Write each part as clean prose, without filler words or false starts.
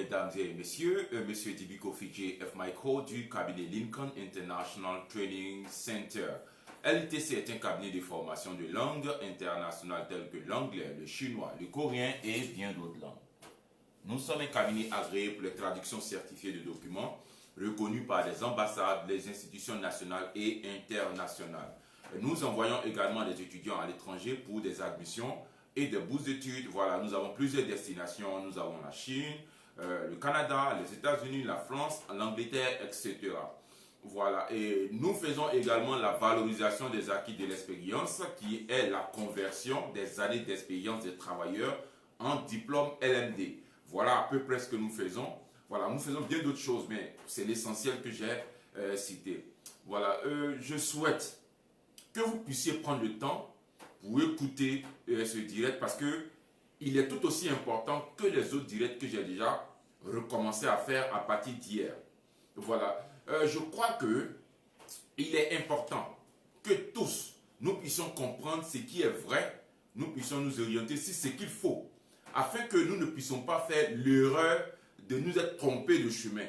mesdames et messieurs, Monsieur Dibiko Fiji F. Michael du cabinet Lincoln International Training Center. LITC est un cabinet de formation de langues internationales telles que l'anglais, le chinois, le coréen et bien d'autres langues. Nous sommes un cabinet agréé pour les traductions certifiées de documents reconnus par les ambassades, les institutions nationales et internationales. Nous envoyons également des étudiants à l'étranger pour des admissions et des bourses d'études. Voilà, nous avons plusieurs destinations. Nous avons la Chine, le Canada, les États-Unis, la France, l'Angleterre, etc. Voilà, et nous faisons également la valorisation des acquis de l'expérience, qui est la conversion des années d'expérience des travailleurs en diplôme LMD. Voilà à peu près ce que nous faisons. Voilà, nous faisons bien d'autres choses, mais c'est l'essentiel que j'ai cité. Voilà, je souhaite que vous puissiez prendre le temps pour écouter ce direct parce que il est tout aussi important que les autres directs que j'ai déjà recommencé à faire à partir d'hier. Voilà, je crois que il est important que tous nous puissions comprendre ce qui est vrai, nous puissions nous orienter sur ce qu'il faut, afin que nous ne puissions pas faire l'erreur de nous être trompés de chemin.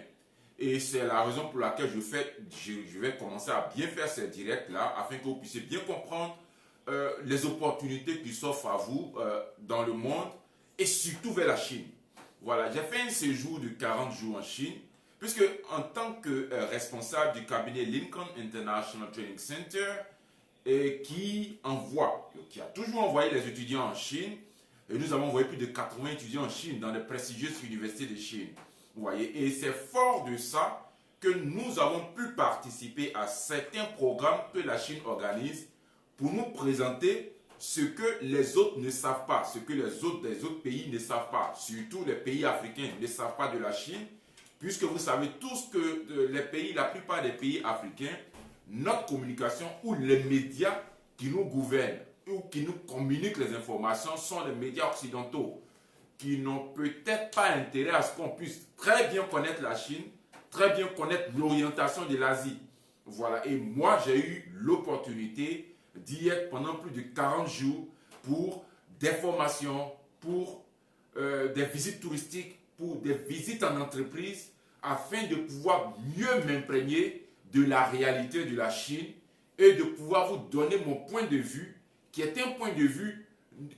Et c'est la raison pour laquelle je vais commencer à bien faire ces directs-là, afin que vous puissiez bien comprendre les opportunités qui s'offrent à vous dans le monde et surtout vers la Chine. Voilà, j'ai fait un séjour de 40 jours en Chine, puisque en tant que responsable du cabinet Lincoln International Training Center, qui a toujours envoyé les étudiants en Chine, et nous avons envoyé plus de 80 étudiants en Chine dans les prestigieuses universités de Chine. Vous voyez, et c'est fort de ça que nous avons pu participer à certains programmes que la Chine organise pour nous présenter ce que les autres ne savent pas, ce que les autres pays ne savent pas, surtout les pays africains ne savent pas de la Chine, puisque vous savez tous que la plupart des pays africains, notre communication ou les médias qui nous gouvernent ou qui nous communiquent les informations sont les médias occidentaux qui n'ont peut-être pas intérêt à ce qu'on puisse très bien connaître la Chine, très bien connaître l'orientation de l'Asie. Voilà, et moi j'ai eu l'opportunité d'y être pendant plus de 40 jours pour des formations, pour des visites touristiques, pour des visites en entreprise, afin de pouvoir mieux m'imprégner de la réalité de la Chine et de pouvoir vous donner mon point de vue, qui est un point de vue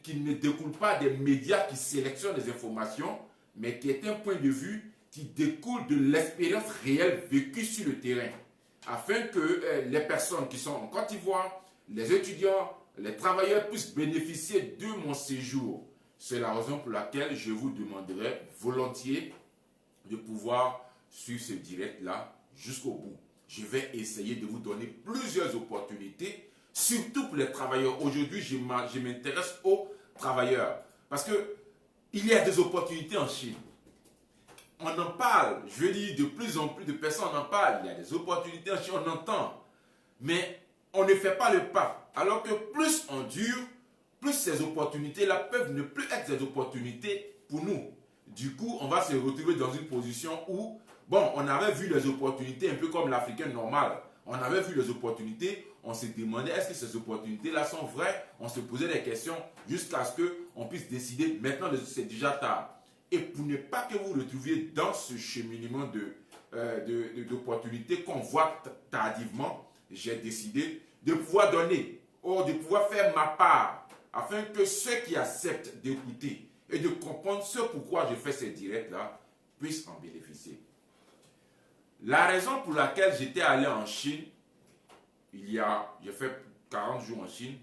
qui ne découle pas des médias qui sélectionnent les informations, mais qui est un point de vue qui découle de l'expérience réelle vécue sur le terrain, afin que les personnes qui sont en Côte d'Ivoire, les étudiants, les travailleurs puissent bénéficier de mon séjour. C'est la raison pour laquelle je vous demanderai volontiers de pouvoir suivre ce direct-là jusqu'au bout. Je vais essayer de vous donner plusieurs opportunités, surtout pour les travailleurs. Aujourd'hui, je m'intéresse aux travailleurs parce qu'il y a des opportunités en Chine. On en parle, je veux dire, de plus en plus de personnes en parlent. Il y a des opportunités en Chine, on entend. Mais on ne fait pas le pas. Alors que plus on dure, plus ces opportunités-là peuvent ne plus être des opportunités pour nous. Du coup, on va se retrouver dans une position où, bon, on avait vu les opportunités un peu comme l'Africain normal. On avait vu les opportunités, on se demandait est-ce que ces opportunités-là sont vraies. On se posait des questions jusqu'à ce qu'on puisse décider. Maintenant, c'est déjà tard. Et pour ne pas que vous vous retrouviez dans ce cheminement d'opportunités qu'on voit tardivement, j'ai décidé de pouvoir donner, ou de pouvoir faire ma part, afin que ceux qui acceptent d'écouter et de comprendre ce pourquoi je fais ces directs-là puissent en bénéficier. La raison pour laquelle j'étais allé en Chine, j'ai fait 40 jours en Chine,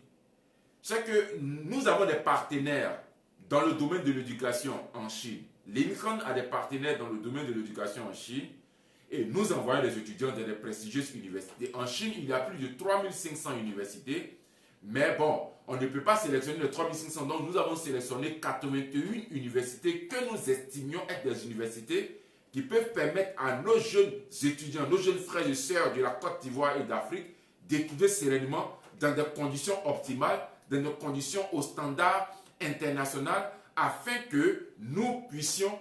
c'est que nous avons des partenaires dans le domaine de l'éducation en Chine. Lincoln a des partenaires dans le domaine de l'éducation en Chine et nous envoyons les étudiants dans des prestigieuses universités. En Chine, il y a plus de 3500 universités, mais bon, on ne peut pas sélectionner les 3500, donc nous avons sélectionné 81 universités que nous estimions être des universités qui peuvent permettre à nos jeunes étudiants, nos jeunes frères et sœurs de la Côte d'Ivoire et d'Afrique d'étudier sereinement dans des conditions optimales, dans des conditions au standard international, afin que nous puissions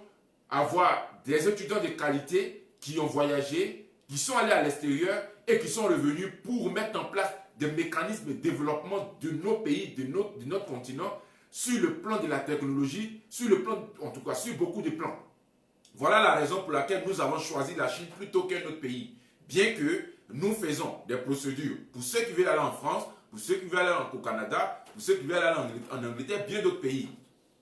avoir des étudiants de qualité qui ont voyagé, qui sont allés à l'extérieur et qui sont revenus pour mettre en place des mécanismes de développement de nos pays, de notre continent, sur le plan de la technologie, sur le plan, en tout cas sur beaucoup de plans. Voilà la raison pour laquelle nous avons choisi la Chine plutôt qu'un autre pays. Bien que nous faisons des procédures pour ceux qui veulent aller en France, pour ceux qui veulent aller au Canada, pour ceux qui veulent aller en Angleterre, bien d'autres pays.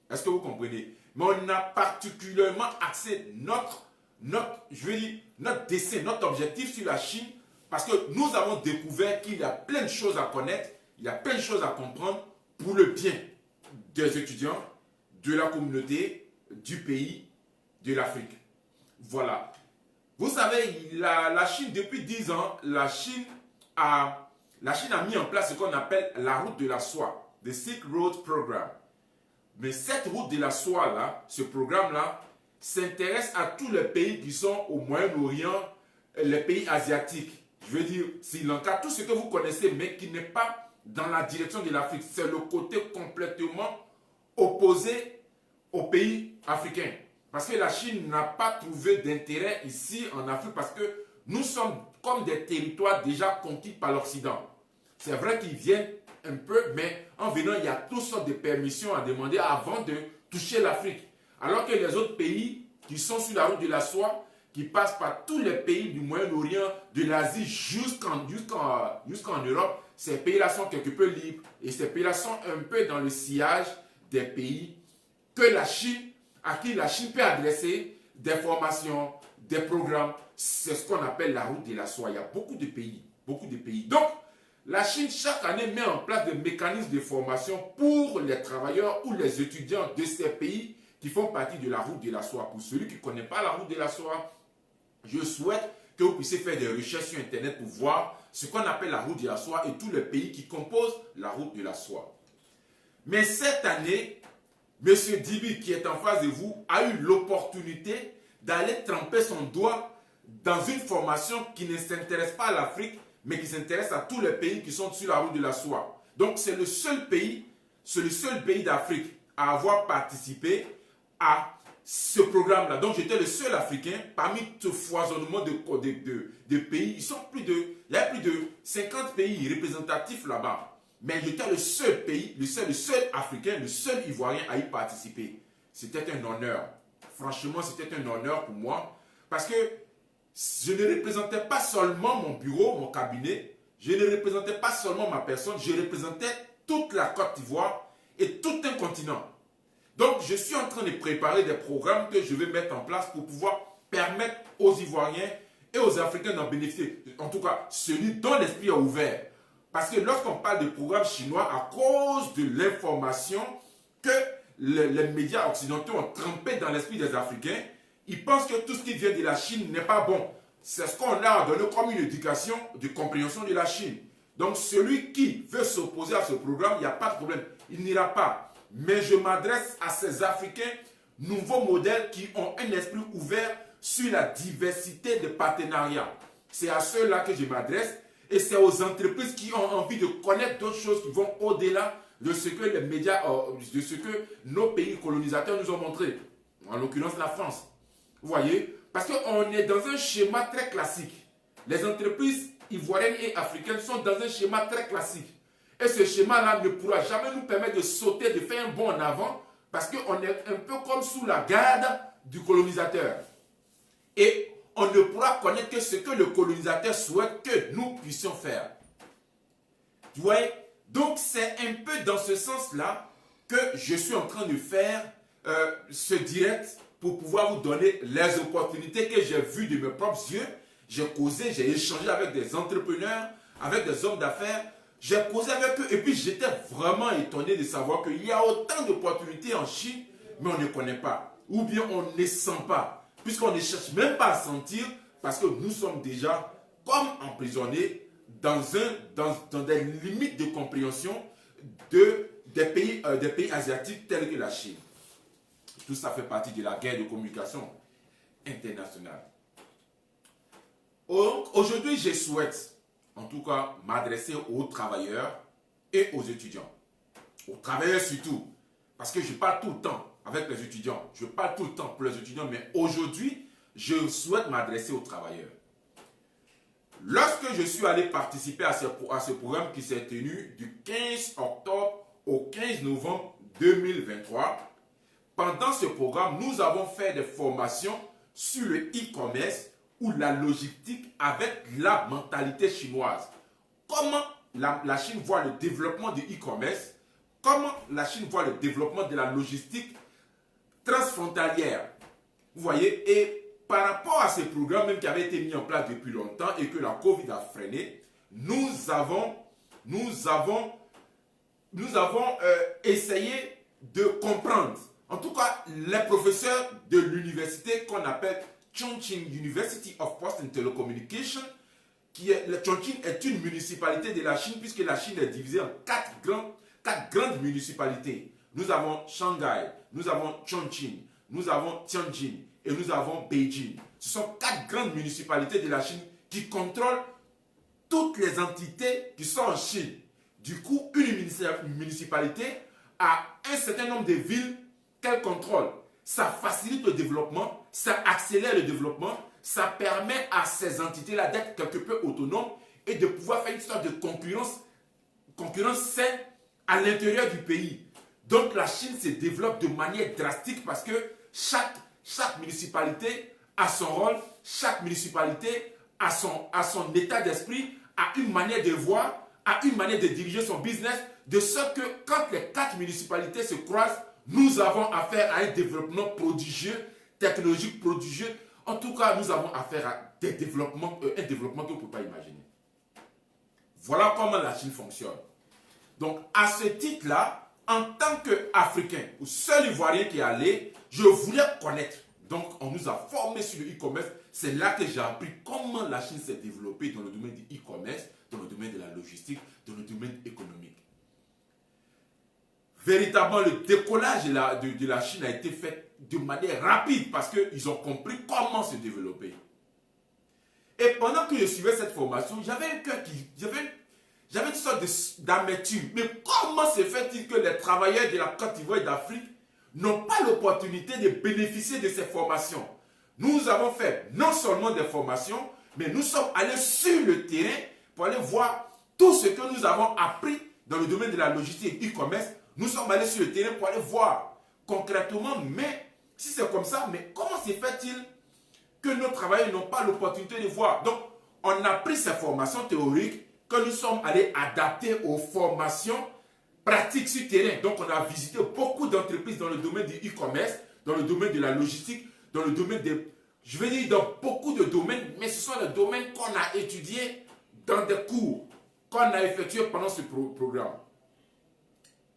Est-ce que vous comprenez? Mais on a particulièrement axé notre dessein, notre objectif sur la Chine parce que nous avons découvert qu'il y a plein de choses à connaître, il y a plein de choses à comprendre pour le bien des étudiants, de la communauté, du pays, de l'Afrique. Voilà. Vous savez, la Chine, depuis 10 ans, la Chine a mis en place ce qu'on appelle la route de la soie, the Silk Road Program. Mais cette route de la soie-là, ce programme-là, s'intéresse à tous les pays qui sont au Moyen-Orient, les pays asiatiques. Je veux dire, Sri Lanka, tout ce que vous connaissez, mais qui n'est pas dans la direction de l'Afrique. C'est le côté complètement opposé aux pays africains. Parce que la Chine n'a pas trouvé d'intérêt ici en Afrique parce que nous sommes comme des territoires déjà conquis par l'Occident. C'est vrai qu'ils viennent un peu, mais en venant, il y a toutes sortes de permissions à demander avant de toucher l'Afrique. Alors que les autres pays qui sont sur la route de la soie, qui passent par tous les pays du Moyen-Orient, de l'Asie jusqu'en Europe, ces pays-là sont quelque peu libres et ces pays-là sont un peu dans le sillage des pays que la Chine, à qui la Chine peut adresser des formations, des programmes. C'est ce qu'on appelle la route de la soie. Il y a beaucoup de pays, beaucoup de pays. Donc, la Chine, chaque année, met en place des mécanismes de formation pour les travailleurs ou les étudiants de ces pays qui font partie de la route de la soie. Pour celui qui ne connaît pas la route de la soie, je souhaite que vous puissiez faire des recherches sur Internet pour voir ce qu'on appelle la route de la soie et tous les pays qui composent la route de la soie. Mais cette année, M. Dibi, qui est en face de vous, a eu l'opportunité d'aller tremper son doigt dans une formation qui ne s'intéresse pas à l'Afrique, mais qui s'intéresse à tous les pays qui sont sur la route de la soie. Donc c'est le seul pays d'Afrique à avoir participé à ce programme-là. Donc j'étais le seul Africain parmi ce foisonnement de pays. Il y a plus de 50 pays représentatifs là-bas. Mais j'étais le seul pays, le seul Africain, le seul Ivoirien à y participer. C'était un honneur. Franchement, c'était un honneur pour moi. Parce que je ne représentais pas seulement mon bureau, mon cabinet. Je ne représentais pas seulement ma personne. Je représentais toute la Côte d'Ivoire et tout un continent. Donc, je suis en train de préparer des programmes que je vais mettre en place pour pouvoir permettre aux Ivoiriens et aux Africains d'en bénéficier. En tout cas, celui dont l'esprit est ouvert. Parce que lorsqu'on parle de programmes chinois, à cause de l'information que les médias occidentaux ont trempé dans l'esprit des Africains, ils pensent que tout ce qui vient de la Chine n'est pas bon. C'est ce qu'on a donné comme une éducation de compréhension de la Chine. Donc celui qui veut s'opposer à ce programme, il n'y a pas de problème. Il n'ira pas. Mais je m'adresse à ces Africains, nouveaux modèles qui ont un esprit ouvert sur la diversité des partenariats. C'est à ceux-là que je m'adresse. Et c'est aux entreprises qui ont envie de connaître d'autres choses qui vont au-delà de ce que les médias, de ce que nos pays colonisateurs nous ont montré. En l'occurrence la France. Vous voyez? Parce qu'on est dans un schéma très classique. Les entreprises ivoiriennes et africaines sont dans un schéma très classique. Et ce schéma-là ne pourra jamais nous permettre de sauter, de faire un bond en avant, parce qu'on est un peu comme sous la garde du colonisateur. Et on ne pourra connaître que ce que le colonisateur souhaite que nous puissions faire. Vous voyez? Donc c'est un peu dans ce sens-là que je suis en train de faire ce direct pour pouvoir vous donner les opportunités que j'ai vues de mes propres yeux. J'ai causé, j'ai échangé avec des entrepreneurs, avec des hommes d'affaires. J'ai causé avec eux et puis j'étais vraiment étonné de savoir qu'il y a autant d'opportunités en Chine, mais on ne connaît pas. Ou bien on ne sent pas. Puisqu'on ne cherche même pas à sentir, parce que nous sommes déjà comme emprisonnés dans des limites de compréhension des pays asiatiques tels que la Chine. Tout ça fait partie de la guerre de communication internationale. Aujourd'hui, je souhaite, en tout cas, m'adresser aux travailleurs et aux étudiants. Aux travailleurs surtout, parce que je parle tout le temps avec les étudiants. Je parle tout le temps pour les étudiants, mais aujourd'hui, je souhaite m'adresser aux travailleurs. Lorsque je suis allé participer à ce programme qui s'est tenu du 15 octobre au 15 novembre 2023, pendant ce programme, nous avons fait des formations sur le e-commerce ou la logistique avec la mentalité chinoise. Comment la Chine voit le développement du e-commerce, comment la Chine voit le développement de la logistique transfrontalière. Vous voyez, et par rapport à ces programmes même qui avaient été mis en place depuis longtemps et que la Covid a freiné, nous avons essayé de comprendre. En tout cas, les professeurs de l'université qu'on appelle Chongqing University of Post and Telecommunication, Chongqing est une municipalité de la Chine puisque la Chine est divisée en quatre grandes municipalités. Nous avons Shanghai, nous avons Chongqing, nous avons Tianjin et nous avons Beijing. Ce sont quatre grandes municipalités de la Chine qui contrôlent toutes les entités qui sont en Chine. Du coup, une municipalité a un certain nombre de villes qu'elle contrôle. Ça facilite le développement, ça accélère le développement, ça permet à ces entités-là d'être quelque peu autonomes et de pouvoir faire une sorte de concurrence saine à l'intérieur du pays. Donc la Chine se développe de manière drastique parce que chaque municipalité a son rôle, chaque municipalité a son état d'esprit, a une manière de voir, a une manière de diriger son business, de sorte que quand les quatre municipalités se croisent, nous avons affaire à un développement prodigieux, technologique prodigieux. En tout cas, nous avons affaire à un développement que vous ne pouvez pas imaginer. Voilà comment la Chine fonctionne. Donc, à ce titre-là, en tant qu'Africain ou seul Ivoirien qui est allé, je voulais connaître. Donc, on nous a formés sur le e-commerce. C'est là que j'ai appris comment la Chine s'est développée dans le domaine du e-commerce, dans le domaine de la logistique, dans le domaine économique. Véritablement, le décollage de la Chine a été fait de manière rapide parce qu'ils ont compris comment se développer. Et pendant que je suivais cette formation, j'avais un cœur j'avais une sorte d'amertume. Mais comment se fait-il que les travailleurs de la Côte d'Ivoire et d'Afrique n'ont pas l'opportunité de bénéficier de ces formations? Nous avons fait non seulement des formations, mais nous sommes allés sur le terrain pour aller voir tout ce que nous avons appris dans le domaine de la logistique et e-commerce. Nous sommes allés sur le terrain pour aller voir concrètement, mais si c'est comme ça, mais comment se fait-il que nos travailleurs n'ont pas l'opportunité de voir? Donc, on a pris ces formations théoriques que nous sommes allés adapter aux formations pratiques sur terrain. Donc, on a visité beaucoup d'entreprises dans le domaine du e-commerce, dans le domaine de la logistique, dans le domaine je vais dire dans beaucoup de domaines, mais ce sont les domaines qu'on a étudiés dans des cours qu'on a effectués pendant ce programme.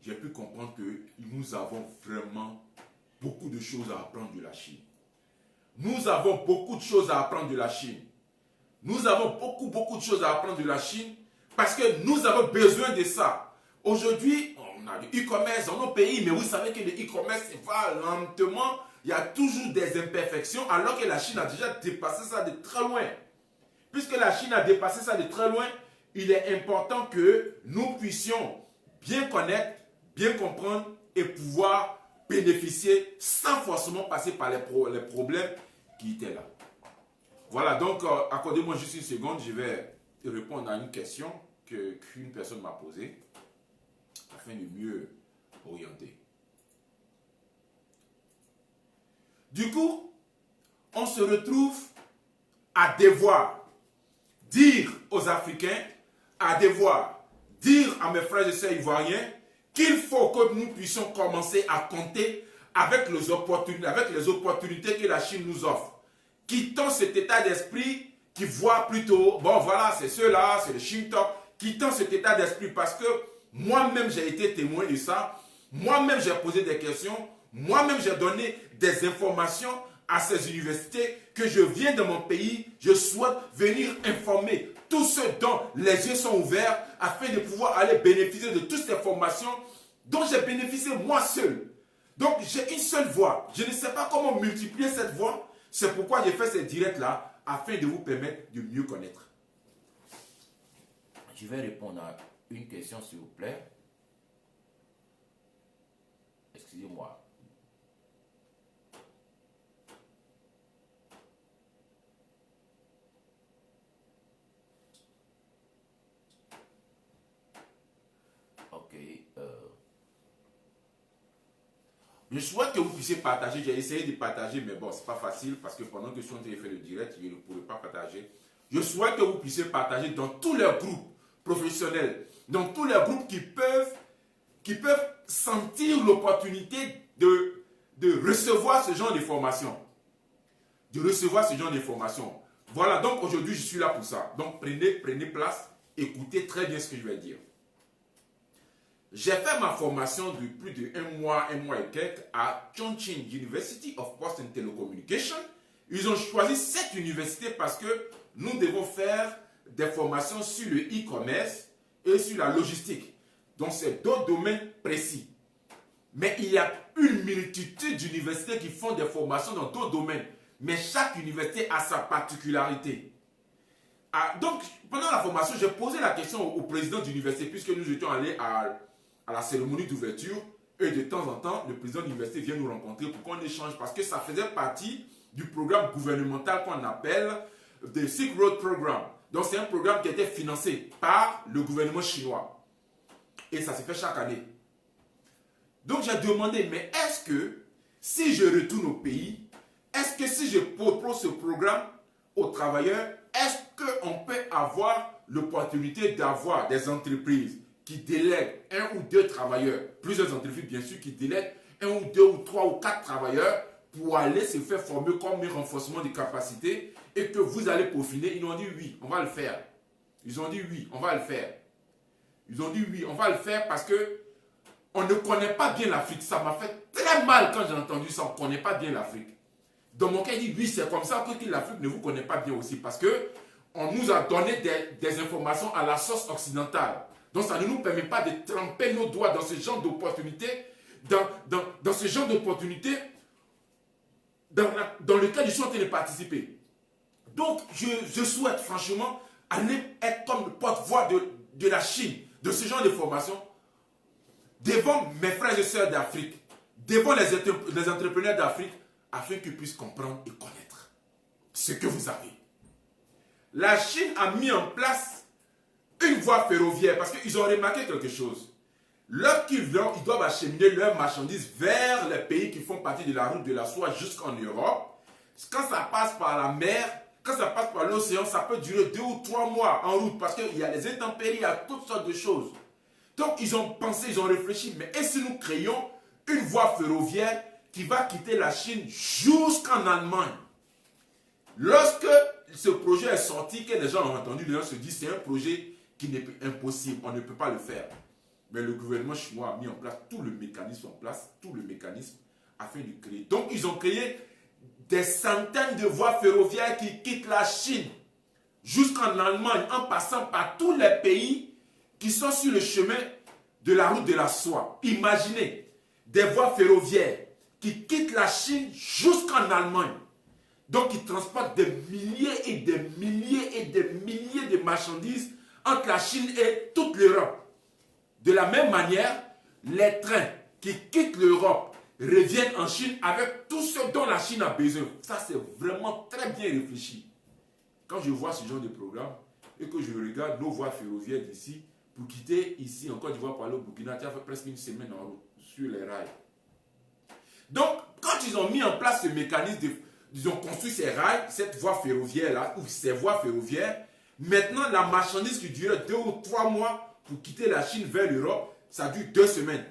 J'ai pu comprendre que nous avons vraiment beaucoup de choses à apprendre de la Chine. Nous avons beaucoup de choses à apprendre de la Chine. Nous avons beaucoup de choses à apprendre de la Chine parce que nous avons besoin de ça. Aujourd'hui, on a le e-commerce dans nos pays, mais vous savez que le e-commerce va lentement. Il y a toujours des imperfections, alors que la Chine a déjà dépassé ça de très loin. Puisque la Chine a dépassé ça de très loin, il est important que nous puissions bien connaître, bien comprendre et pouvoir bénéficier sans forcément passer par les problèmes qui étaient là. Voilà, donc accordez-moi juste une seconde, je vais répondre à une question qu'une personne m'a posée afin de mieux orienter. Du coup, on se retrouve à devoir dire aux Africains, à devoir dire à mes frères et sœurs ivoiriens qu'il faut que nous puissions commencer à compter avec les opportunités que la Chine nous offre. Quittons cet état d'esprit qui voit plutôt, bon voilà, c'est ceux-là, c'est le Shintok. Quittons cet état d'esprit parce que moi-même j'ai été témoin de ça. Moi-même j'ai posé des questions. Moi-même j'ai donné des informations à ces universités que je viens de mon pays. Je souhaite venir informer tous ceux dont les yeux sont ouverts afin de pouvoir aller bénéficier de toutes ces formations dont j'ai bénéficié moi seul. Donc j'ai une seule voix. Je ne sais pas comment multiplier cette voix. C'est pourquoi j'ai fait ces directs-là afin de vous permettre de mieux connaître. Je vais répondre à une question s'il vous plaît. Excusez-moi. Ok. Je souhaite que vous puissiez partager. J'ai essayé de partager, mais bon, c'est pas facile parce que pendant que je suis en train de faire le direct, je ne pourrais pas partager. Je souhaite que vous puissiez partager dans tous les groupes professionnels, dans tous les groupes qui peuvent sentir l'opportunité de recevoir ce genre de formation. De recevoir ce genre de formation. Voilà, donc aujourd'hui, je suis là pour ça. Donc prenez place, écoutez très bien ce que je vais dire. J'ai fait ma formation de plus de un mois et quelques à Chongqing University of Post and Telecommunication. Ils ont choisi cette université parce que nous devons faire des formations sur le e-commerce et sur la logistique. Donc, c'est deux domaines précis. Mais il y a une multitude d'universités qui font des formations dans d'autres domaines. Mais chaque université a sa particularité. Donc, pendant la formation, j'ai posé la question au président d'université, puisque nous étions allés à la cérémonie d'ouverture. Et de temps en temps, le président de l'université vient nous rencontrer pour qu'on échange. Parce que ça faisait partie du programme gouvernemental qu'on appelle The Silk Road Program. Donc, c'est un programme qui était financé par le gouvernement chinois. Et ça se fait chaque année. Donc, j'ai demandé, mais est-ce que si je retourne au pays, est-ce que si je propose ce programme aux travailleurs, est-ce qu'on peut avoir l'opportunité d'avoir des entreprises qui délèguent un ou deux travailleurs, plusieurs entreprises bien sûr qui délèguent un ou deux ou trois ou quatre travailleurs pour aller se faire former comme un renforcement de capacité et que vous allez peaufiner. Ils ont dit oui, on va le faire. Ils ont dit oui, on va le faire. Ils ont dit oui, on va le faire parce que on ne connaît pas bien l'Afrique. Ça m'a fait très mal quand j'ai entendu ça. On ne connaît pas bien l'Afrique. Dans mon cas, il dit oui, c'est comme ça que l'Afrique ne vous connaît pas bien aussi parce que on nous a donné des informations à la sauce occidentale. Donc ça ne nous permet pas de tremper nos doigts dans ce genre d'opportunités, dans ce genre d'opportunités dans lequel je suis en train de participer. Donc je souhaite franchement aller être comme le porte-voix de la Chine, de ce genre de formation, devant mes frères et sœurs d'Afrique, devant les entrepreneurs d'Afrique, afin qu'ils puissent comprendre et connaître ce que vous avez. La Chine a mis en place une voie ferroviaire parce qu'ils ont remarqué quelque chose. Lorsqu'ils doivent acheminer leurs marchandises vers les pays qui font partie de la route de la soie jusqu'en Europe, quand ça passe par la mer, quand ça passe par l'océan, ça peut durer 2 ou 3 mois en route parce qu'il y a les intempéries, il y a toutes sortes de choses. Donc ils ont pensé, ils ont réfléchi, mais et si nous créons une voie ferroviaire qui va quitter la Chine jusqu'en Allemagne? Lorsque ce projet est sorti, que les gens ont entendu, les gens se disent c'est un projet qui n'est impossible, on ne peut pas le faire. Mais le gouvernement chinois a mis en place tout le mécanisme afin de créer. Donc ils ont créé des centaines de voies ferroviaires qui quittent la Chine jusqu'en Allemagne en passant par tous les pays qui sont sur le chemin de la route de la soie. Imaginez des voies ferroviaires qui quittent la Chine jusqu'en Allemagne. Donc ils transportent des milliers et des milliers et des milliers de marchandises entre la Chine et toute l'Europe. De la même manière, les trains qui quittent l'Europe reviennent en Chine avec tout ce dont la Chine a besoin. Ça, c'est vraiment très bien réfléchi. Quand je vois ce genre de programme et que je regarde nos voies ferroviaires d'ici, pour quitter ici en Côte d'Ivoire pour aller au Burkina, tu as fait presque une semaine en route sur les rails. Donc, quand ils ont mis en place ce mécanisme, ils ont construit ces rails, cette voie ferroviaire-là, ou ces voies ferroviaires, maintenant, la marchandise qui durait 2 ou 3 mois pour quitter la Chine vers l'Europe, ça dure 2 semaines.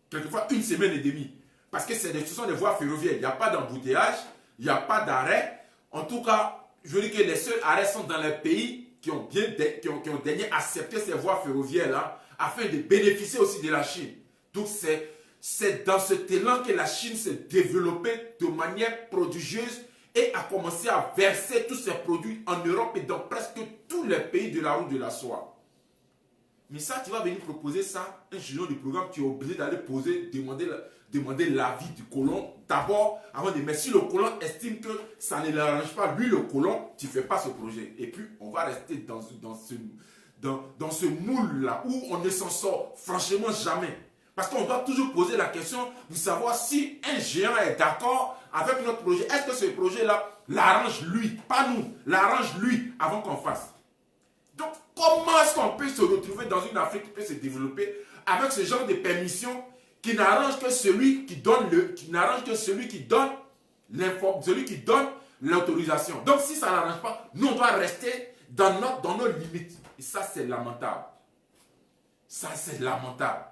Quelquefois, 1 semaine et demie. Parce que ce sont des voies ferroviaires. Il n'y a pas d'embouteillage, il n'y a pas d'arrêt. En tout cas, je veux dire que les seuls arrêts sont dans les pays qui ont daigné accepter ces voies ferroviaires-là afin de bénéficier aussi de la Chine. Donc, c'est dans cet élan que la Chine s'est développée de manière prodigieuse et a commencé à verser tous ses produits en Europe et dans presque tous les pays de la route de la soie. Mais ça, tu vas venir proposer ça, un génie du programme, tu es obligé d'aller demander l'avis du colon d'abord, avant de mettre. Si le colon estime que ça ne l'arrange pas, lui le colon, tu ne fais pas ce projet. Et puis, on va rester dans ce moule-là où on ne s'en sort franchement jamais. Parce qu'on doit toujours poser la question de savoir si un géant est d'accord avec notre projet. Est-ce que ce projet-là l'arrange lui, pas nous, l'arrange lui avant qu'on fasse. Donc, comment est-ce qu'on peut se retrouver dans une Afrique qui peut se développer avec ce genre de permission qui n'arrange que celui qui donne l'autorisation. Donc si ça n'arrange pas, nous on doit rester dans nos limites. Et ça c'est lamentable. Ça c'est lamentable.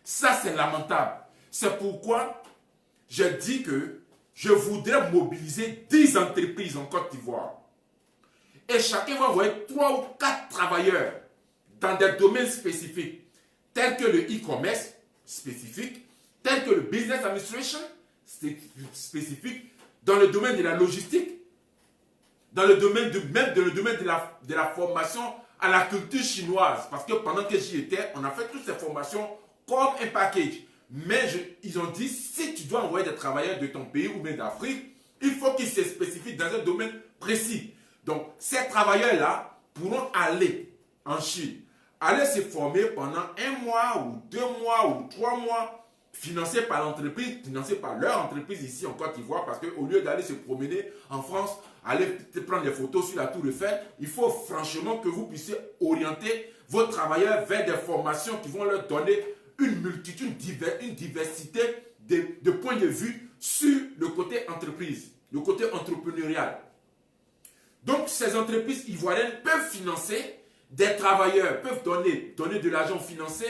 Ça c'est lamentable. C'est pourquoi je dis que je voudrais mobiliser 10 entreprises en Côte d'Ivoire. Et chacun va envoyer 3 ou 4 travailleurs dans des domaines spécifiques, tels que le e-commerce spécifique, tels que le business administration spécifique, dans le domaine de la logistique, dans le domaine de la formation à la culture chinoise. Parce que pendant que j'y étais, on a fait toutes ces formations comme un package. Mais ils ont dit, si tu dois envoyer des travailleurs de ton pays ou bien d'Afrique, il faut qu'ils se spécifient dans un domaine précis. Donc, ces travailleurs-là pourront aller en Chine, aller se former pendant 1 mois ou 2 mois ou 3 mois, financés par l'entreprise, financés par leur entreprise ici en Côte d'Ivoire, parce qu'au lieu d'aller se promener en France, aller prendre des photos sur la Tour Eiffel, il faut franchement que vous puissiez orienter vos travailleurs vers des formations qui vont leur donner une multitude, une diversité de points de vue sur le côté entreprise, le côté entrepreneurial. Donc, ces entreprises ivoiriennes peuvent financer des travailleurs, peuvent donner de l'argent financé,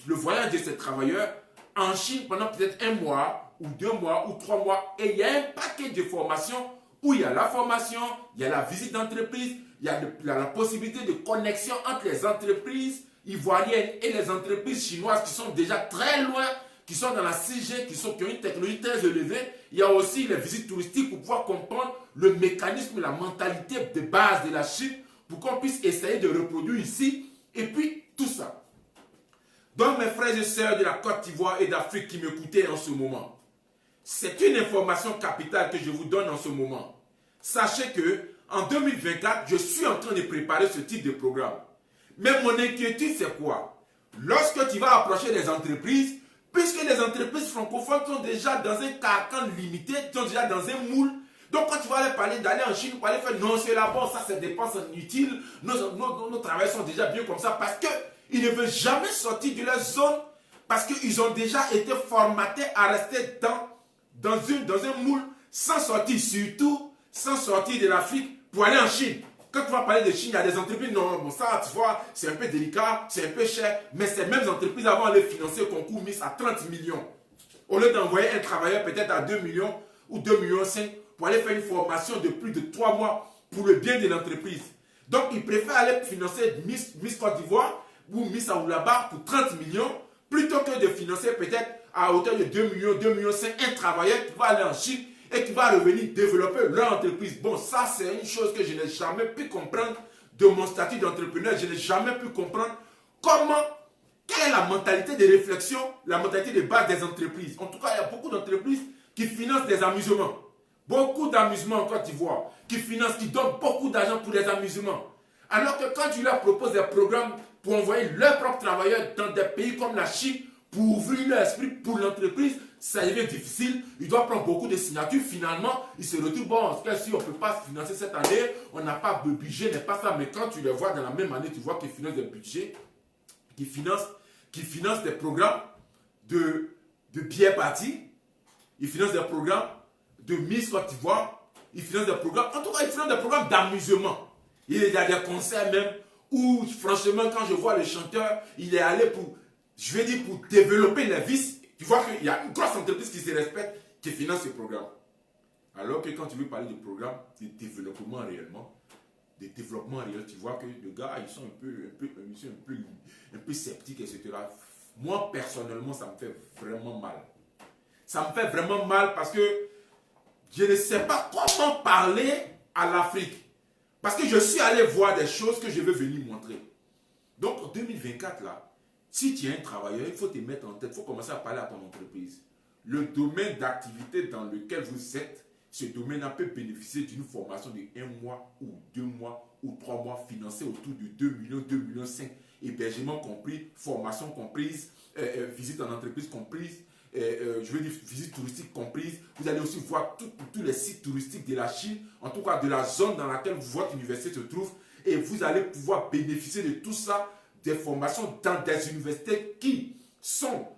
le voyage de ces travailleurs en Chine pendant peut-être 1 mois, ou 2 mois, ou 3 mois. Et il y a un paquet de formations où il y a la formation, il y a la visite d'entreprise, il y a la possibilité de connexion entre les entreprises ivoiriennes et les entreprises chinoises qui sont déjà très loin, qui sont dans la 6G, qui ont une technologie très élevée. Il y a aussi les visites touristiques pour pouvoir comprendre le mécanisme, la mentalité de base de la Chine, pour qu'on puisse essayer de reproduire ici, et puis tout ça. Donc mes frères et sœurs de la Côte d'Ivoire et d'Afrique qui m'écoutaient en ce moment, c'est une information capitale que je vous donne en ce moment. Sachez que en 2024, je suis en train de préparer ce type de programme. Mais mon inquiétude, c'est quoi? Lorsque tu vas approcher les entreprises, puisque les entreprises francophones sont déjà dans un carcan limité, sont déjà dans un moule, donc quand tu vas aller parler d'aller en Chine, pour aller faire non, c'est là, bon, ça c'est dépenses inutiles, nos travailleurs sont déjà bien comme ça, parce qu'ils ne veulent jamais sortir de leur zone, parce qu'ils ont déjà été formatés à rester dans un moule, sans sortir, surtout sans sortir de l'Afrique pour aller en Chine. Quand tu vas parler de Chine, il y a des entreprises, non, bon, ça, tu vois, c'est un peu délicat, c'est un peu cher, mais ces mêmes entreprises vont les financer au concours Miss à 30 millions. Au lieu d'envoyer un travailleur peut-être à 2 millions ou 2,5 millions pour aller faire une formation de plus de 3 mois pour le bien de l'entreprise. Donc, ils préfèrent aller financer Miss Côte d'Ivoire ou Miss Aoulaba pour 30 millions plutôt que de financer peut-être à hauteur de 2 millions, 2,5 millions un travailleur qui va aller en Chine et qui va revenir développer leur entreprise. Bon, ça, c'est une chose que je n'ai jamais pu comprendre de mon statut d'entrepreneur. Je n'ai jamais pu comprendre quelle est la mentalité de réflexion, la mentalité de base des entreprises. En tout cas, il y a beaucoup d'entreprises qui financent des amusements. Beaucoup d'amusements en Côte d'Ivoire, qui donnent beaucoup d'argent pour les amusements. Alors que quand tu leur proposes des programmes pour envoyer leurs propres travailleurs dans des pays comme la Chine, pour ouvrir leur esprit pour l'entreprise, ça devient difficile. Il doit prendre beaucoup de signatures. Finalement, il se retrouve, bon, si on ne peut pas financer cette année, on n'a pas de budget, n'est pas ça. Mais quand tu les vois dans la même année, tu vois qu'ils financent des budgets, qu'ils financent des programmes de billets partis, ils financent des programmes de Miss Côte d'Ivoire, ils financent des programmes, en tout cas, ils financent des programmes d'amusement. Il y a des concerts même où, franchement, quand je vois le chanteur, il est allé pour développer les vices. Tu vois qu'il y a une grosse entreprise qui se respecte, qui finance ce programme. Alors que quand tu veux parler de programme de développement réellement, tu vois que les gars, ils sont un peu sceptiques, etc. Moi, personnellement, ça me fait vraiment mal. Ça me fait vraiment mal parce que je ne sais pas comment parler à l'Afrique. Parce que je suis allé voir des choses que je veux venir montrer. Donc, en 2024, là, si tu es un travailleur, il faut te mettre en tête, il faut commencer à parler à ton entreprise. Le domaine d'activité dans lequel vous êtes, ce domaine-là peut bénéficier d'une formation de 1 mois ou 2 mois ou 3 mois financée autour de 2 millions, 2,5 millions, hébergement compris, formation comprise, visite en entreprise comprise, visite touristique comprise. Vous allez aussi voir tous les sites touristiques de la Chine, en tout cas de la zone dans laquelle votre université se trouve, et vous allez pouvoir bénéficier de tout ça, des formations dans des universités qui sont